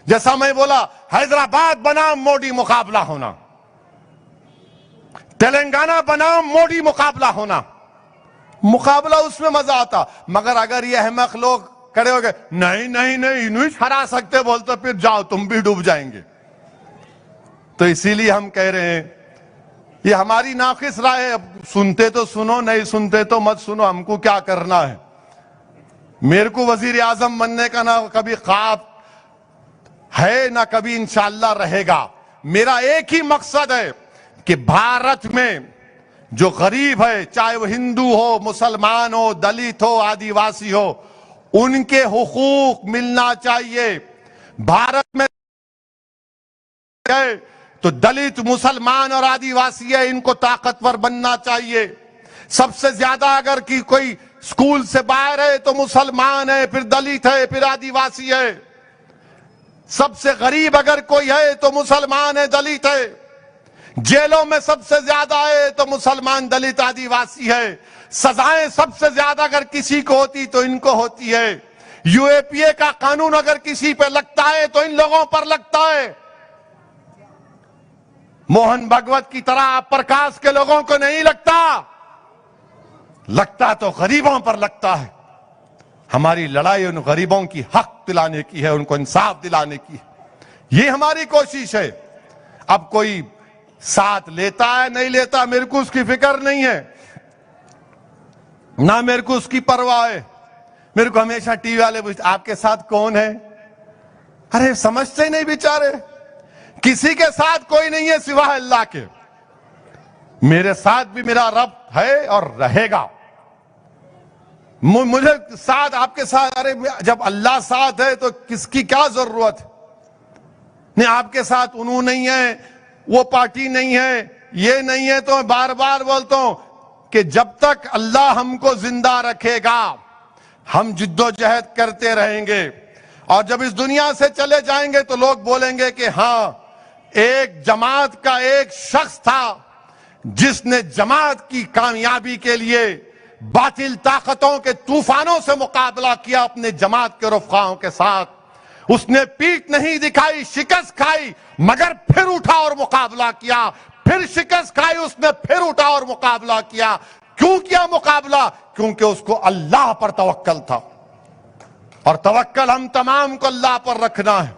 جیسا میں بولا حیدرآباد بنام موڈی مقابلہ ہونا، تلنگانہ بنام موڈی مقابلہ ہونا، مقابلہ اس میں مزہ آتا۔ مگر اگر یہ احمق لوگ کھڑے ہو گئے نہیں نہیں نہیں انہیں ہرا سکتے بولتے، پھر جاؤ تم بھی ڈوب جائیں گے۔ تو اسی لیے ہم کہہ رہے ہیں یہ ہماری ناقص رائے ہے، سنتے تو سنو، نہیں سنتے تو مت سنو، ہم کو کیا کرنا ہے۔ میرے کو وزیر اعظم بننے کا نہ کبھی خواب ہے نہ کبھی انشاءاللہ رہے گا، میرا ایک ہی مقصد ہے کہ بھارت میں جو غریب ہے، چاہے وہ ہندو ہو، مسلمان ہو، دلت ہو، آدیواسی ہو، ان کے حقوق ملنا چاہیے۔ بھارت میں تو دلت، مسلمان اور آدیواسی ہے، ان کو طاقتور بننا چاہیے۔ سب سے زیادہ اگر کوئی اسکول سے باہر ہے تو مسلمان ہے، پھر دلت ہے، پھر آدیواسی ہے۔ سب سے غریب اگر کوئی ہے تو مسلمان ہے، دلت ہے۔ جیلوں میں سب سے زیادہ ہے تو مسلمان، دلت، آدیواسی ہے۔ سزائیں سب سے زیادہ اگر کسی کو ہوتی تو ان کو ہوتی ہے۔ یو اے پی اے کا قانون اگر کسی پہ لگتا ہے تو ان لوگوں پر لگتا ہے۔ موہن بھگوت کی طرح پرکاش کے لوگوں کو نہیں لگتا تو غریبوں پر لگتا ہے۔ ہماری لڑائی ان غریبوں کی حق دلانے کی ہے، ان کو انصاف دلانے کی ہے، یہ ہماری کوشش ہے۔ اب کوئی ساتھ لیتا ہے نہیں لیتا میرے کو اس کی فکر نہیں ہے، نہ میرے کو اس کی پرواہ ہے۔ میرے کو ہمیشہ ٹی وی والے پوچھتے آپ کے ساتھ کون ہے؟ ارے سمجھتے ہی نہیں بیچارے، کسی کے ساتھ کوئی نہیں ہے سوائے اللہ کے۔ میرے ساتھ بھی میرا رب ہے اور رہے گا، مجھے ساتھ آپ کے ساتھ، ارے جب اللہ ساتھ ہے تو کس کی کیا ضرورت ہے؟ نہیں آپ کے ساتھ انہوں نہیں ہے، وہ پارٹی نہیں ہے، یہ نہیں ہے، تو میں بار بار بولتا ہوں کہ جب تک اللہ ہم کو زندہ رکھے گا ہم جد و جہد کرتے رہیں گے، اور جب اس دنیا سے چلے جائیں گے تو لوگ بولیں گے کہ ہاں ایک جماعت کا ایک شخص تھا جس نے جماعت کی کامیابی کے لیے باطل طاقتوں کے طوفانوں سے مقابلہ کیا اپنے جماعت کے رفقاؤں کے ساتھ، اس نے پیٹھ نہیں دکھائی، شکست کھائی، مگر پھر اٹھا اور مقابلہ کیا، پھر شکست کھائی، اس نے پھر اٹھا اور مقابلہ کیا۔ کیوں کیا مقابلہ؟ کیونکہ اس کو اللہ پر توکل تھا، اور توکل ہم تمام کو اللہ پر رکھنا ہے۔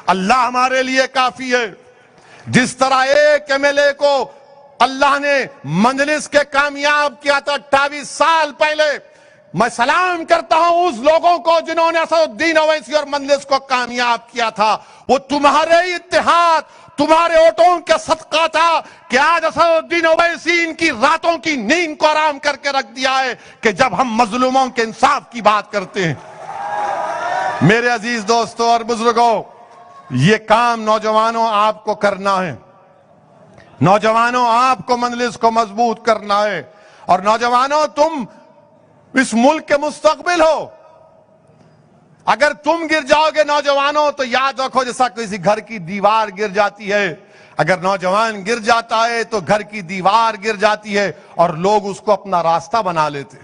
اللہ ہمارے لیے کافی ہے۔ جس طرح ایک ایم ایل اے کو اللہ نے مجلس کے کامیاب کیا تھا 28 سال پہلے، میں سلام کرتا ہوں اس لوگوں کو جنہوں نے اسد الدین اویسی اور مجلس کو کامیاب کیا تھا۔ وہ تمہارے اتحاد، تمہارے ووٹوں کا صدقہ تھا کہ آج اسد الدین اویسی ان کی راتوں کی نیند کو آرام کر کے رکھ دیا ہے کہ جب ہم مظلوموں کے انصاف کی بات کرتے ہیں۔ میرے عزیز دوستوں اور بزرگوں، یہ کام نوجوانوں آپ کو کرنا ہے، نوجوانوں آپ کو مجلس کو مضبوط کرنا ہے، اور نوجوانوں تم اس ملک کے مستقبل ہو۔ اگر تم گر جاؤ گے نوجوانوں تو یاد رکھو جیسا کسی گھر کی دیوار گر جاتی ہے، اگر نوجوان گر جاتا ہے تو گھر کی دیوار گر جاتی ہے اور لوگ اس کو اپنا راستہ بنا لیتے۔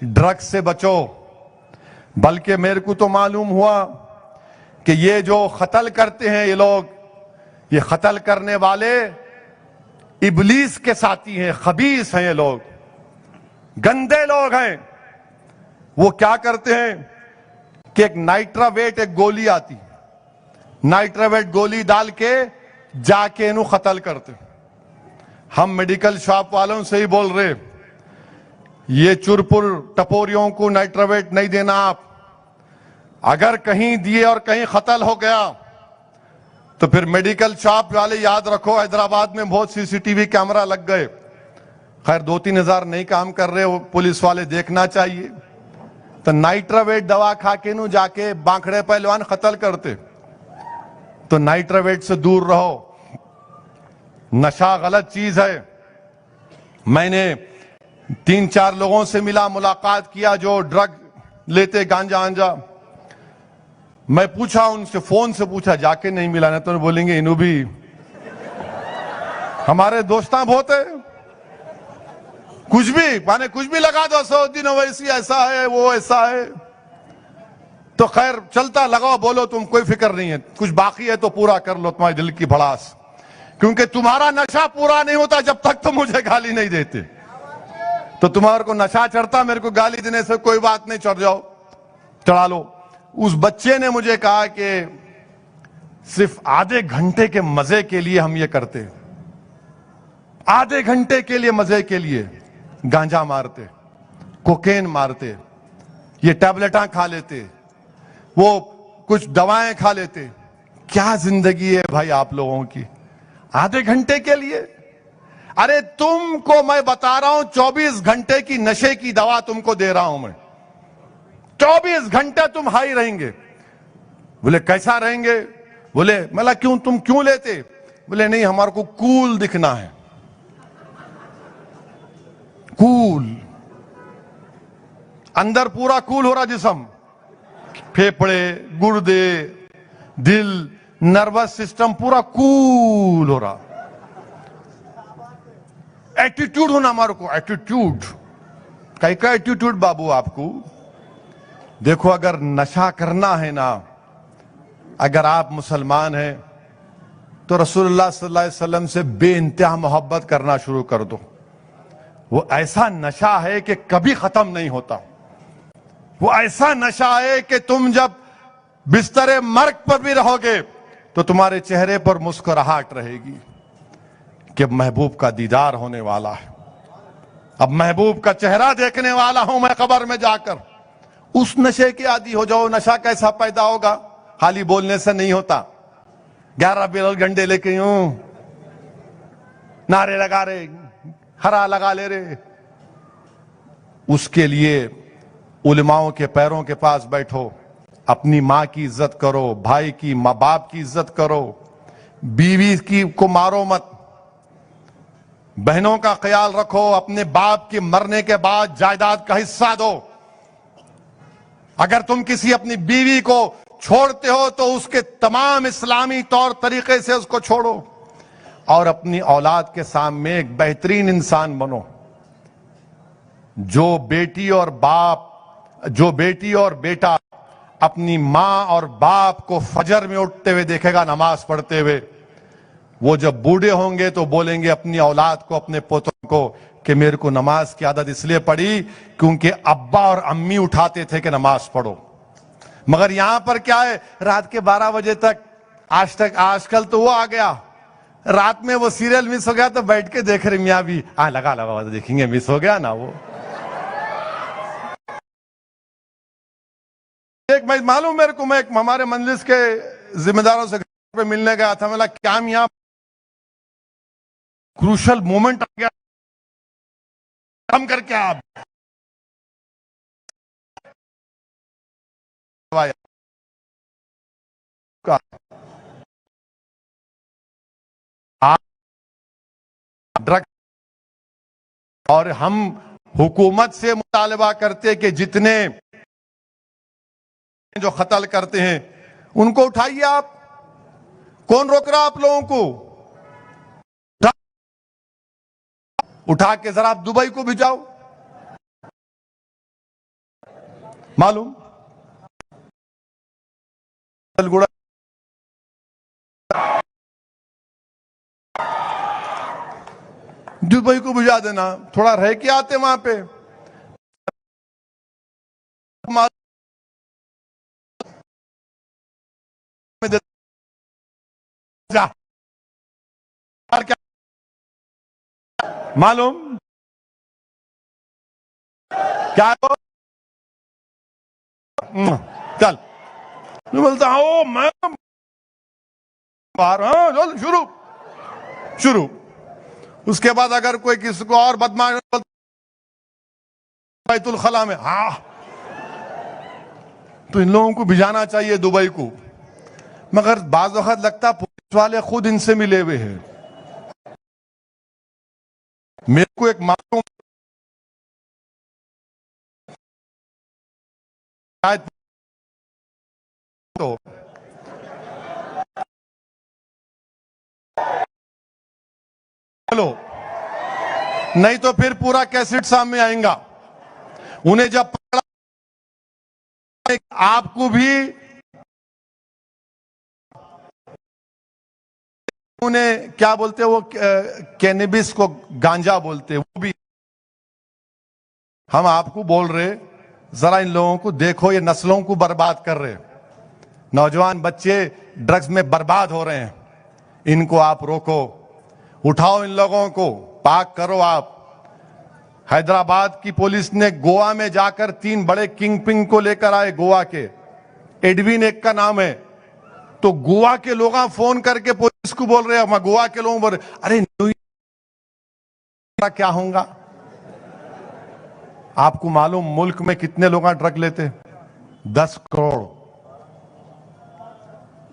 ڈرگ سے بچو۔ بلکہ میرے کو تو معلوم ہوا کہ یہ جو قتل کرتے ہیں یہ لوگ، یہ قتل کرنے والے ابلیس کے ساتھی ہیں, خبیث ہیں, یہ لوگ گندے لوگ ہیں. وہ کیا کرتے ہیں کہ ایک نائٹراویٹ ایک گولی آتی, نائٹراویٹ گولی ڈال کے جا کے انہوں قتل کرتے. ہم میڈیکل شاپ والوں سے ہی بول رہے, یہ چرپر ٹپوریوں کو نائٹراویٹ نہیں دینا آپ. اگر کہیں دیے اور کہیں قتل ہو گیا تو پھر میڈیکل شاپ والے یاد رکھو, حیدرآباد میں بہت سی سی ٹی وی کیمرہ لگ گئے. خیر 2-3 ہزار نہیں کام کر رہے, وہ پولیس والے دیکھنا چاہیے. تو نائٹراویٹ دوا کھا کے نو جا کے بانکھڑے پہلوان قتل کرتے. تو نائٹراویٹ سے دور رہو, نشہ غلط چیز ہے. میں نے 3-4 لوگوں سے ملا, ملاقات کیا جو ڈرگ لیتے, گانجا آنجا. میں پوچھا ان سے, فون سے پوچھا, جا کے نہیں ملا, نہ تو بولیں گے انہوں بھی ہمارے دوستاں بہت ہے, کچھ بھی مانے کچھ بھی لگا دو, 100 دن ویسی ایسا ہے وہ ایسا ہے. تو خیر چلتا, لگاؤ, بولو, تم کوئی فکر نہیں ہے. کچھ باقی ہے تو پورا کر لو تمہارے دل کی بھڑاس, کیونکہ تمہارا نشہ پورا نہیں ہوتا جب تک تم مجھے گالی نہیں دیتے. تو تمہارے کو نشہ چڑھتا, میرے کو گالی دینے سے کوئی بات نہیں, چڑھ جاؤ, چڑھا لو. اس بچے نے مجھے کہا کہ صرف آدھے گھنٹے کے مزے کے لیے ہم یہ کرتے, آدھے گھنٹے کے لیے مزے کے لیے گانجا مارتے, کوکین مارتے, یہ ٹیبلٹاں کھا لیتے, وہ کچھ دوائیں کھا لیتے. کیا زندگی ہے بھائی آپ لوگوں کی, آدھے گھنٹے کے لیے. ارے تم کو میں بتا رہا ہوں 24 گھنٹے کی نشے کی دوا تم کو دے رہا ہوں میں, 24 گھنٹے تم ہائی رہیں گے. بولے کیسا رہیں گے؟ بولے ملا کیوں, تم کیوں لیتے؟ بولے نہیں, ہمارے کو کول دکھنا ہے. کول, اندر پورا کول ہو رہا جسم, پھیپڑے, گردے, دل, نروس سسٹم پورا کول ہو رہا. ایٹیٹیوڈ ہونا ہمارے کو, ایٹیٹیوڈ. کا ایٹیٹیوڈ بابو آپ کو؟ دیکھو اگر نشہ کرنا ہے نا, اگر آپ مسلمان ہیں تو رسول اللہ صلی اللہ علیہ وسلم سے بے انتہا محبت کرنا شروع کر دو. وہ ایسا نشہ ہے کہ کبھی ختم نہیں ہوتا. وہ ایسا نشہ ہے کہ تم جب بستر مرگ پر بھی رہو گے تو تمہارے چہرے پر مسکراہٹ رہے گی کہ محبوب کا دیدار ہونے والا ہے, اب محبوب کا چہرہ دیکھنے والا ہوں میں قبر میں جا کر. اس نشے کے عادی ہو جاؤ. نشہ کیسا پیدا ہوگا؟ خالی بولنے سے نہیں ہوتا. 11 گھنٹے لے کے یوں نعرے لگا رہے, ہرا لگا لے رہے. اس کے لیے علماؤں کے پیروں کے پاس بیٹھو, اپنی ماں کی عزت کرو, بھائی کی, ماں باپ کی عزت کرو, بیوی کی کو مارو مت, بہنوں کا خیال رکھو, اپنے باپ کے مرنے کے بعد جائیداد کا حصہ دو. اگر تم کسی اپنی بیوی کو چھوڑتے ہو تو اس کے تمام اسلامی طور طریقے سے اس کو چھوڑو, اور اپنی اولاد کے سامنے ایک بہترین انسان بنو. جو بیٹی اور بیٹا اپنی ماں اور باپ کو فجر میں اٹھتے ہوئے دیکھے گا, نماز پڑھتے ہوئے, وہ جب بوڑھے ہوں گے تو بولیں گے اپنی اولاد کو, اپنے پوتوں کو, کہ میرے کو نماز کی عادت اس لیے پڑی کیونکہ ابا اور امی اٹھاتے تھے کہ نماز پڑھو. مگر یہاں پر کیا ہے, رات کے 12 بجے تک, آج کل تو وہ آ گیا, رات میں وہ سیریل مس ہو گیا تو بیٹھ کے دیکھ رہے میاں بھی, لگا دیکھیں گے, مس ہو گیا نا وہ. ایک میں معلوم میرے کو, میں ایک ہمارے مجلس کے ذمہ داروں سے گھر پہ ملنے گیا تھا. میں کیا ہم یہاں کروشل مومنٹ آ گیا, کم کر کے آپ ڈرگ, اور ہم حکومت سے مطالبہ کرتے کہ جتنے جو قتل کرتے ہیں ان کو اٹھائیے. آپ کون روک رہا آپ لوگوں کو؟ اٹھا کے ذرا آپ دبئی کو بھیجاؤ. معلوم دبئی کو بھجا دینا, تھوڑا رہ کے آتے وہاں پہ. معلوم کیا چل میں بولتا ہوں میں باہر, ہاں شروع. اس کے بعد اگر کوئی کسی کو اور بدماش بیت الخلا میں, ہاں تو ان لوگوں کو بھجانا چاہیے دبئی کو. مگر بعض وقت لگتا پولیس والے خود ان سے ملے ہوئے ہیں. میرے کو ایک معلوم تو چلو نہیں تو پھر پورا کیسٹ سامنے آئیں گا. انہیں جب پکڑا آپ کو بھی انہیں کیا بولتے وہ کینیبس کو گانجا بولتے, وہ بھی ہم آپ کو بول رہے ذرا ان لوگوں کو دیکھو, یہ نسلوں کو برباد کر رہے, نوجوان بچے ڈرگز میں برباد ہو رہے ہیں. ان کو آپ روکو, اٹھاؤ ان لوگوں کو, پاک کرو. آپ حیدرآباد کی پولیس نے گوا میں جا کر 3 بڑے کنگ پنگ کو لے کر آئے, گوا کے ایڈوین ایک کا نام ہے. تو گوا کے لوگ فون کر کے پولیس کو بول رہے ہیں, گوا کے لوگ بول رہے ارے کیا ہوگا. آپ کو معلوم ملک میں کتنے لوگ ڈرگ لیتے؟ 10 کروڑ.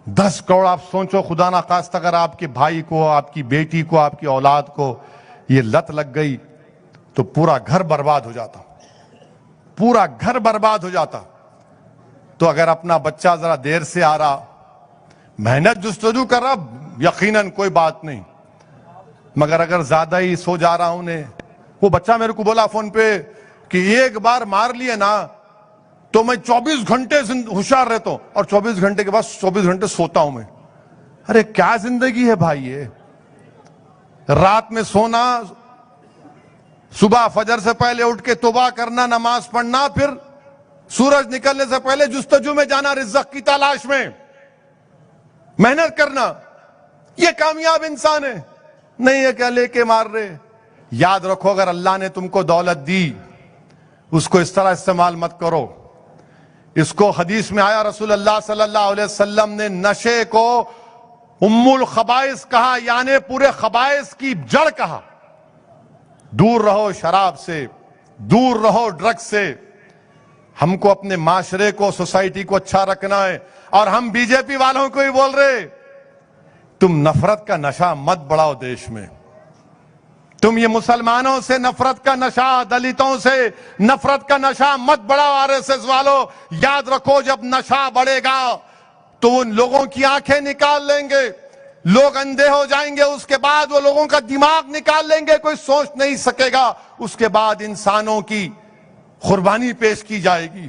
10 کروڑ. آپ سوچو خدا نہ خواستہ اگر آپ کے بھائی کو, آپ کی بیٹی کو, آپ کی اولاد کو یہ لت لگ گئی تو پورا گھر برباد ہو جاتا, پورا گھر برباد ہو جاتا. تو اگر اپنا بچہ ذرا دیر سے آ رہا, محنت جستجو کر رہا, یقیناً کوئی بات نہیں. مگر اگر زیادہ ہی سو جا رہا ہوں نے, وہ بچہ میرے کو بولا فون پہ کہ ایک بار مار لیے نا تو میں 24 گھنٹے ہوشیار رہتا ہوں, اور 24 گھنٹے کے بعد 24 گھنٹے سوتا ہوں میں. ارے کیا زندگی ہے بھائی یہ؟ رات میں سونا, صبح فجر سے پہلے اٹھ کے توبہ کرنا, نماز پڑھنا, پھر سورج نکلنے سے پہلے جستجو میں جانا رزق کی تلاش میں, محنت کرنا. یہ کامیاب انسان ہے. نہیں ہے کیا لے کے مار رہے. یاد رکھو اگر اللہ نے تم کو دولت دی, اس کو اس طرح استعمال مت کرو. اس کو حدیث میں آیا, رسول اللہ صلی اللہ علیہ وسلم نے نشے کو ام الخبائث کہا, یعنی پورے خبائث کی جڑ کہا. دور رہو شراب سے, دور رہو ڈرگ سے. ہم کو اپنے معاشرے کو, سوسائٹی کو اچھا رکھنا ہے. اور ہم بی جے پی والوں کو ہی بول رہے تم نفرت کا نشہ مت بڑھاؤ دیش میں. تم یہ مسلمانوں سے نفرت کا نشہ, دلتوں سے نفرت کا نشہ مت بڑھاؤ. آر ایس ایس والوں یاد رکھو, جب نشہ بڑھے گا تو ان لوگوں کی آنکھیں نکال لیں گے, لوگ اندھے ہو جائیں گے. اس کے بعد وہ لوگوں کا دماغ نکال لیں گے, کوئی سوچ نہیں سکے گا. اس کے بعد انسانوں کی قربانی پیش کی جائے گی.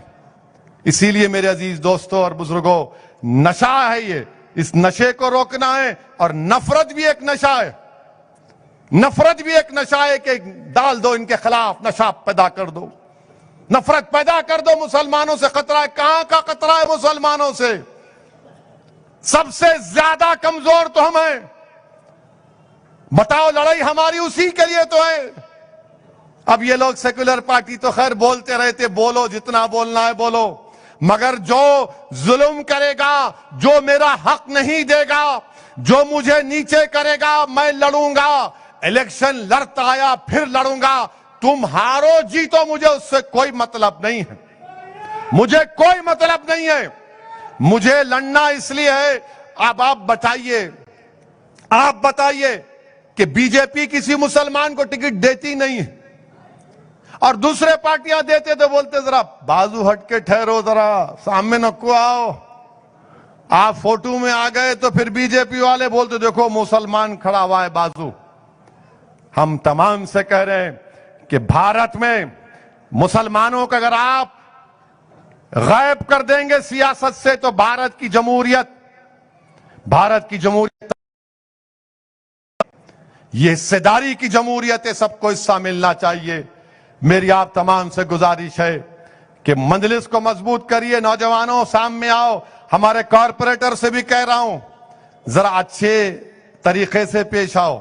اسی لیے میرے عزیز دوستوں اور بزرگوں, نشہ ہے یہ, اس نشے کو روکنا ہے. اور نفرت بھی ایک نشہ ہے, نفرت بھی ایک نشہ ہے کہ ڈال دو ان کے خلاف, نشہ پیدا کر دو, نفرت پیدا کر دو. مسلمانوں سے خطرہ ہے. کہاں کا خطرہ ہے مسلمانوں سے؟ سب سے زیادہ کمزور تو ہم ہیں. بتاؤ لڑائی ہماری اسی کے لیے تو ہے. اب یہ لوگ سیکولر پارٹی تو خیر بولتے رہتے, بولو جتنا بولنا ہے بولو, مگر جو ظلم کرے گا, جو میرا حق نہیں دے گا, جو مجھے نیچے کرے گا, میں لڑوں گا. الیکشن لڑتا آیا پھر لڑوں گا. تم ہارو جیتو مجھے اس سے کوئی مطلب نہیں ہے, مجھے کوئی مطلب نہیں ہے. مجھے لڑنا اس لیے ہے. اب آپ بتائیے کہ بی جے پی کسی مسلمان کو ٹکٹ دیتی نہیں ہے, اور دوسرے پارٹیاں دیتے تو بولتے ذرا بازو ہٹ کے ٹھہرو, ذرا سامنے نکو آؤ. آپ فوٹو میں آ گئے تو پھر بی جے پی والے بولتے دیکھو مسلمان کھڑا ہوا ہے بازو. ہم تمام سے کہہ رہے ہیں کہ بھارت میں مسلمانوں کا اگر آپ غائب کر دیں گے سیاست سے تو بھارت کی جمہوریت یہ حصے داری کی جمہوریت ہے, سب کو حصہ ملنا چاہیے. میری آپ تمام سے گزارش ہے کہ مجلس کو مضبوط کریے. نوجوانوں سامنے آؤ. ہمارے کارپوریٹر سے بھی کہہ رہا ہوں, ذرا اچھے طریقے سے پیش آؤ.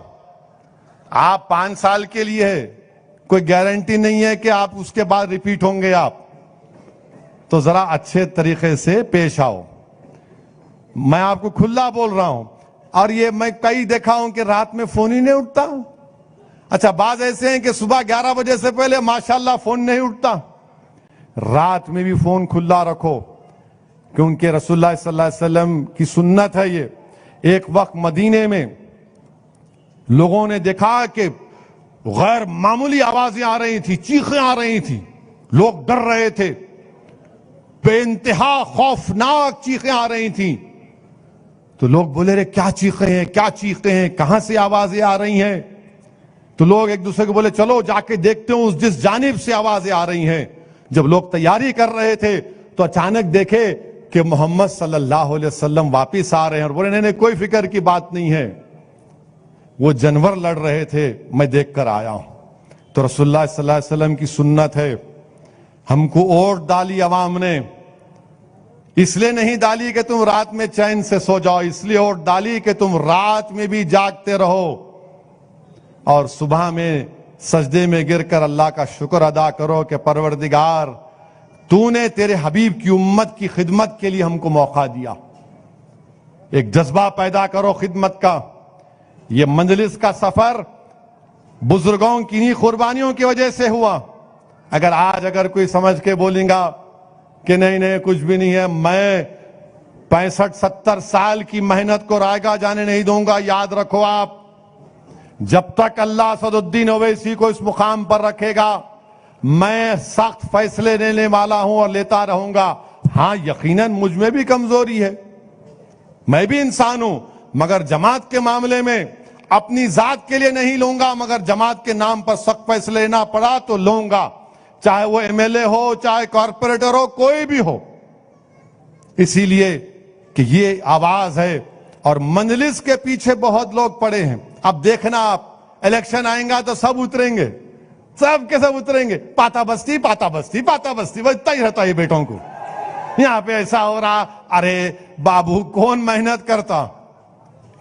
آپ 5 سال کے لیے ہے, کوئی گارنٹی نہیں ہے کہ آپ اس کے بعد ریپیٹ ہوں گے. آپ تو ذرا اچھے طریقے سے پیش آؤ. میں آپ کو کھلا بول رہا ہوں. اور یہ میں کئی دیکھا ہوں کہ رات میں فون ہی نہیں اٹھتا. اچھا, بعض ایسے ہیں کہ صبح 11 بجے سے پہلے ماشاءاللہ فون نہیں اٹھتا. رات میں بھی فون کھلا رکھو, کیونکہ رسول اللہ صلی اللہ علیہ وسلم کی سنت ہے یہ. ایک وقت مدینے میں لوگوں نے دیکھا کہ غیر معمولی آوازیں آ رہی تھی, چیخیں آ رہی تھی, لوگ ڈر رہے تھے, بے انتہا خوفناک چیخیں آ رہی تھیں. تو لوگ بولے رہے کیا چیخیں ہیں, کیا چیخیں ہیں, کہاں سے آوازیں آ رہی ہیں؟ تو لوگ ایک دوسرے کو بولے چلو جا کے دیکھتے ہوں جس جانب سے آوازیں آ رہی ہیں. جب لوگ تیاری کر رہے تھے تو اچانک دیکھے کہ محمد صلی اللہ علیہ وسلم واپس آ رہے ہیں, اور بولے نہیں کوئی فکر کی بات نہیں ہے, وہ جانور لڑ رہے تھے, میں دیکھ کر آیا ہوں. تو رسول اللہ صلی اللہ علیہ وسلم کی سنت ہے, ہم کو ووٹ ڈالی عوام نے, اس لیے نہیں ڈالی کہ تم رات میں چین سے سو جاؤ, اس لیے ووٹ ڈالی کہ تم رات میں بھی جاگتے رہو اور صبح میں سجدے میں گر کر اللہ کا شکر ادا کرو کہ پروردگار تو نے تیرے حبیب کی امت کی خدمت کے لیے ہم کو موقع دیا. ایک جذبہ پیدا کرو خدمت کا. یہ مجلس کا سفر بزرگوں کی انہی قربانیوں کی وجہ سے ہوا. اگر کوئی سمجھ کے بولیں گا کہ نہیں کچھ بھی نہیں ہے, میں 65-70 سال کی محنت کو رائگاں جانے نہیں دوں گا. یاد رکھو آپ, جب تک اللہ اسد الدین اویسی کو اس مقام پر رکھے گا میں سخت فیصلے لینے والا ہوں اور لیتا رہوں گا. ہاں یقیناً مجھ میں بھی کمزوری ہے, میں بھی انسان ہوں, مگر جماعت کے معاملے میں اپنی ذات کے لیے نہیں لوں گا, مگر جماعت کے نام پر سخت فیصلے لینا پڑا تو لوں گا, چاہے وہ ایم ایل اے ہو, چاہے کارپوریٹر ہو, کوئی بھی ہو. اسی لیے کہ یہ آواز ہے اور مجلس کے پیچھے بہت لوگ پڑے ہیں. اب دیکھنا آپ, الیکشن آئیں گا تو سب اتریں گے, سب کے سب اتریں گے. پاتا بستی پاتا بستی پاتا بستی, وہ اتنا ہی رہتا ہے بیٹوں کو. یہاں پہ ایسا ہو رہا, ارے بابو کون محنت کرتا؟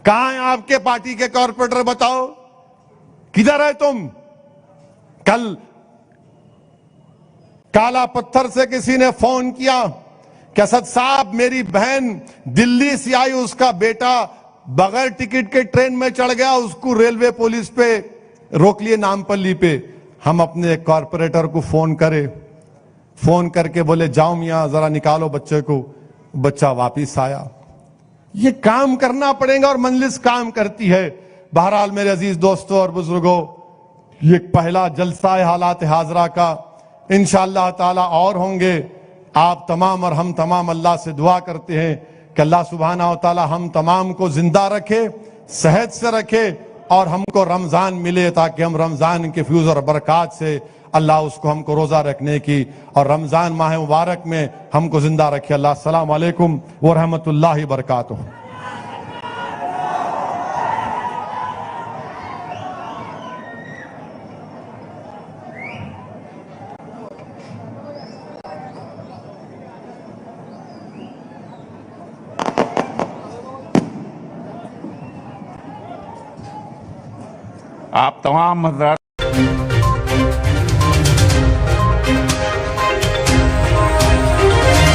کہاں ہیں آپ کے پارٹی کے کارپوریٹر؟ بتاؤ کدھر ہے تم؟ کل کالا پتھر سے کسی نے فون کیا کہ اسد صاحب میری بہن دلی سے آئی, اس کا بیٹا بغیر ٹکٹ کے ٹرین میں چڑھ گیا, اس کو ریلوے پولیس پہ روک لیے نامپلی پہ. ہم اپنے کارپوریٹر کو فون کر کے بولے جاؤ میاں ذرا نکالو بچے کو. بچہ واپس آیا. یہ کام کرنا پڑے گا اور مجلس کام کرتی ہے. بہرحال میرے عزیز دوستوں اور بزرگوں, یہ پہلا جلسہ ہے حالات حاضرہ کا. انشاءاللہ تعالی اور ہوں گے. آپ تمام اور ہم تمام اللہ سے دعا کرتے ہیں کہ اللہ سبحانہ و تعالی ہم تمام کو زندہ رکھے, صحت سے رکھے, اور ہم کو رمضان ملے تاکہ ہم رمضان کے فیوز اور برکات سے اللہ اس کو ہم کو روزہ رکھنے کی اور رمضان ماہ مبارک میں ہم کو زندہ رکھے. اللہ السلام علیکم ورحمۃ اللہ وبرکاتہ. آپ تمام حضرات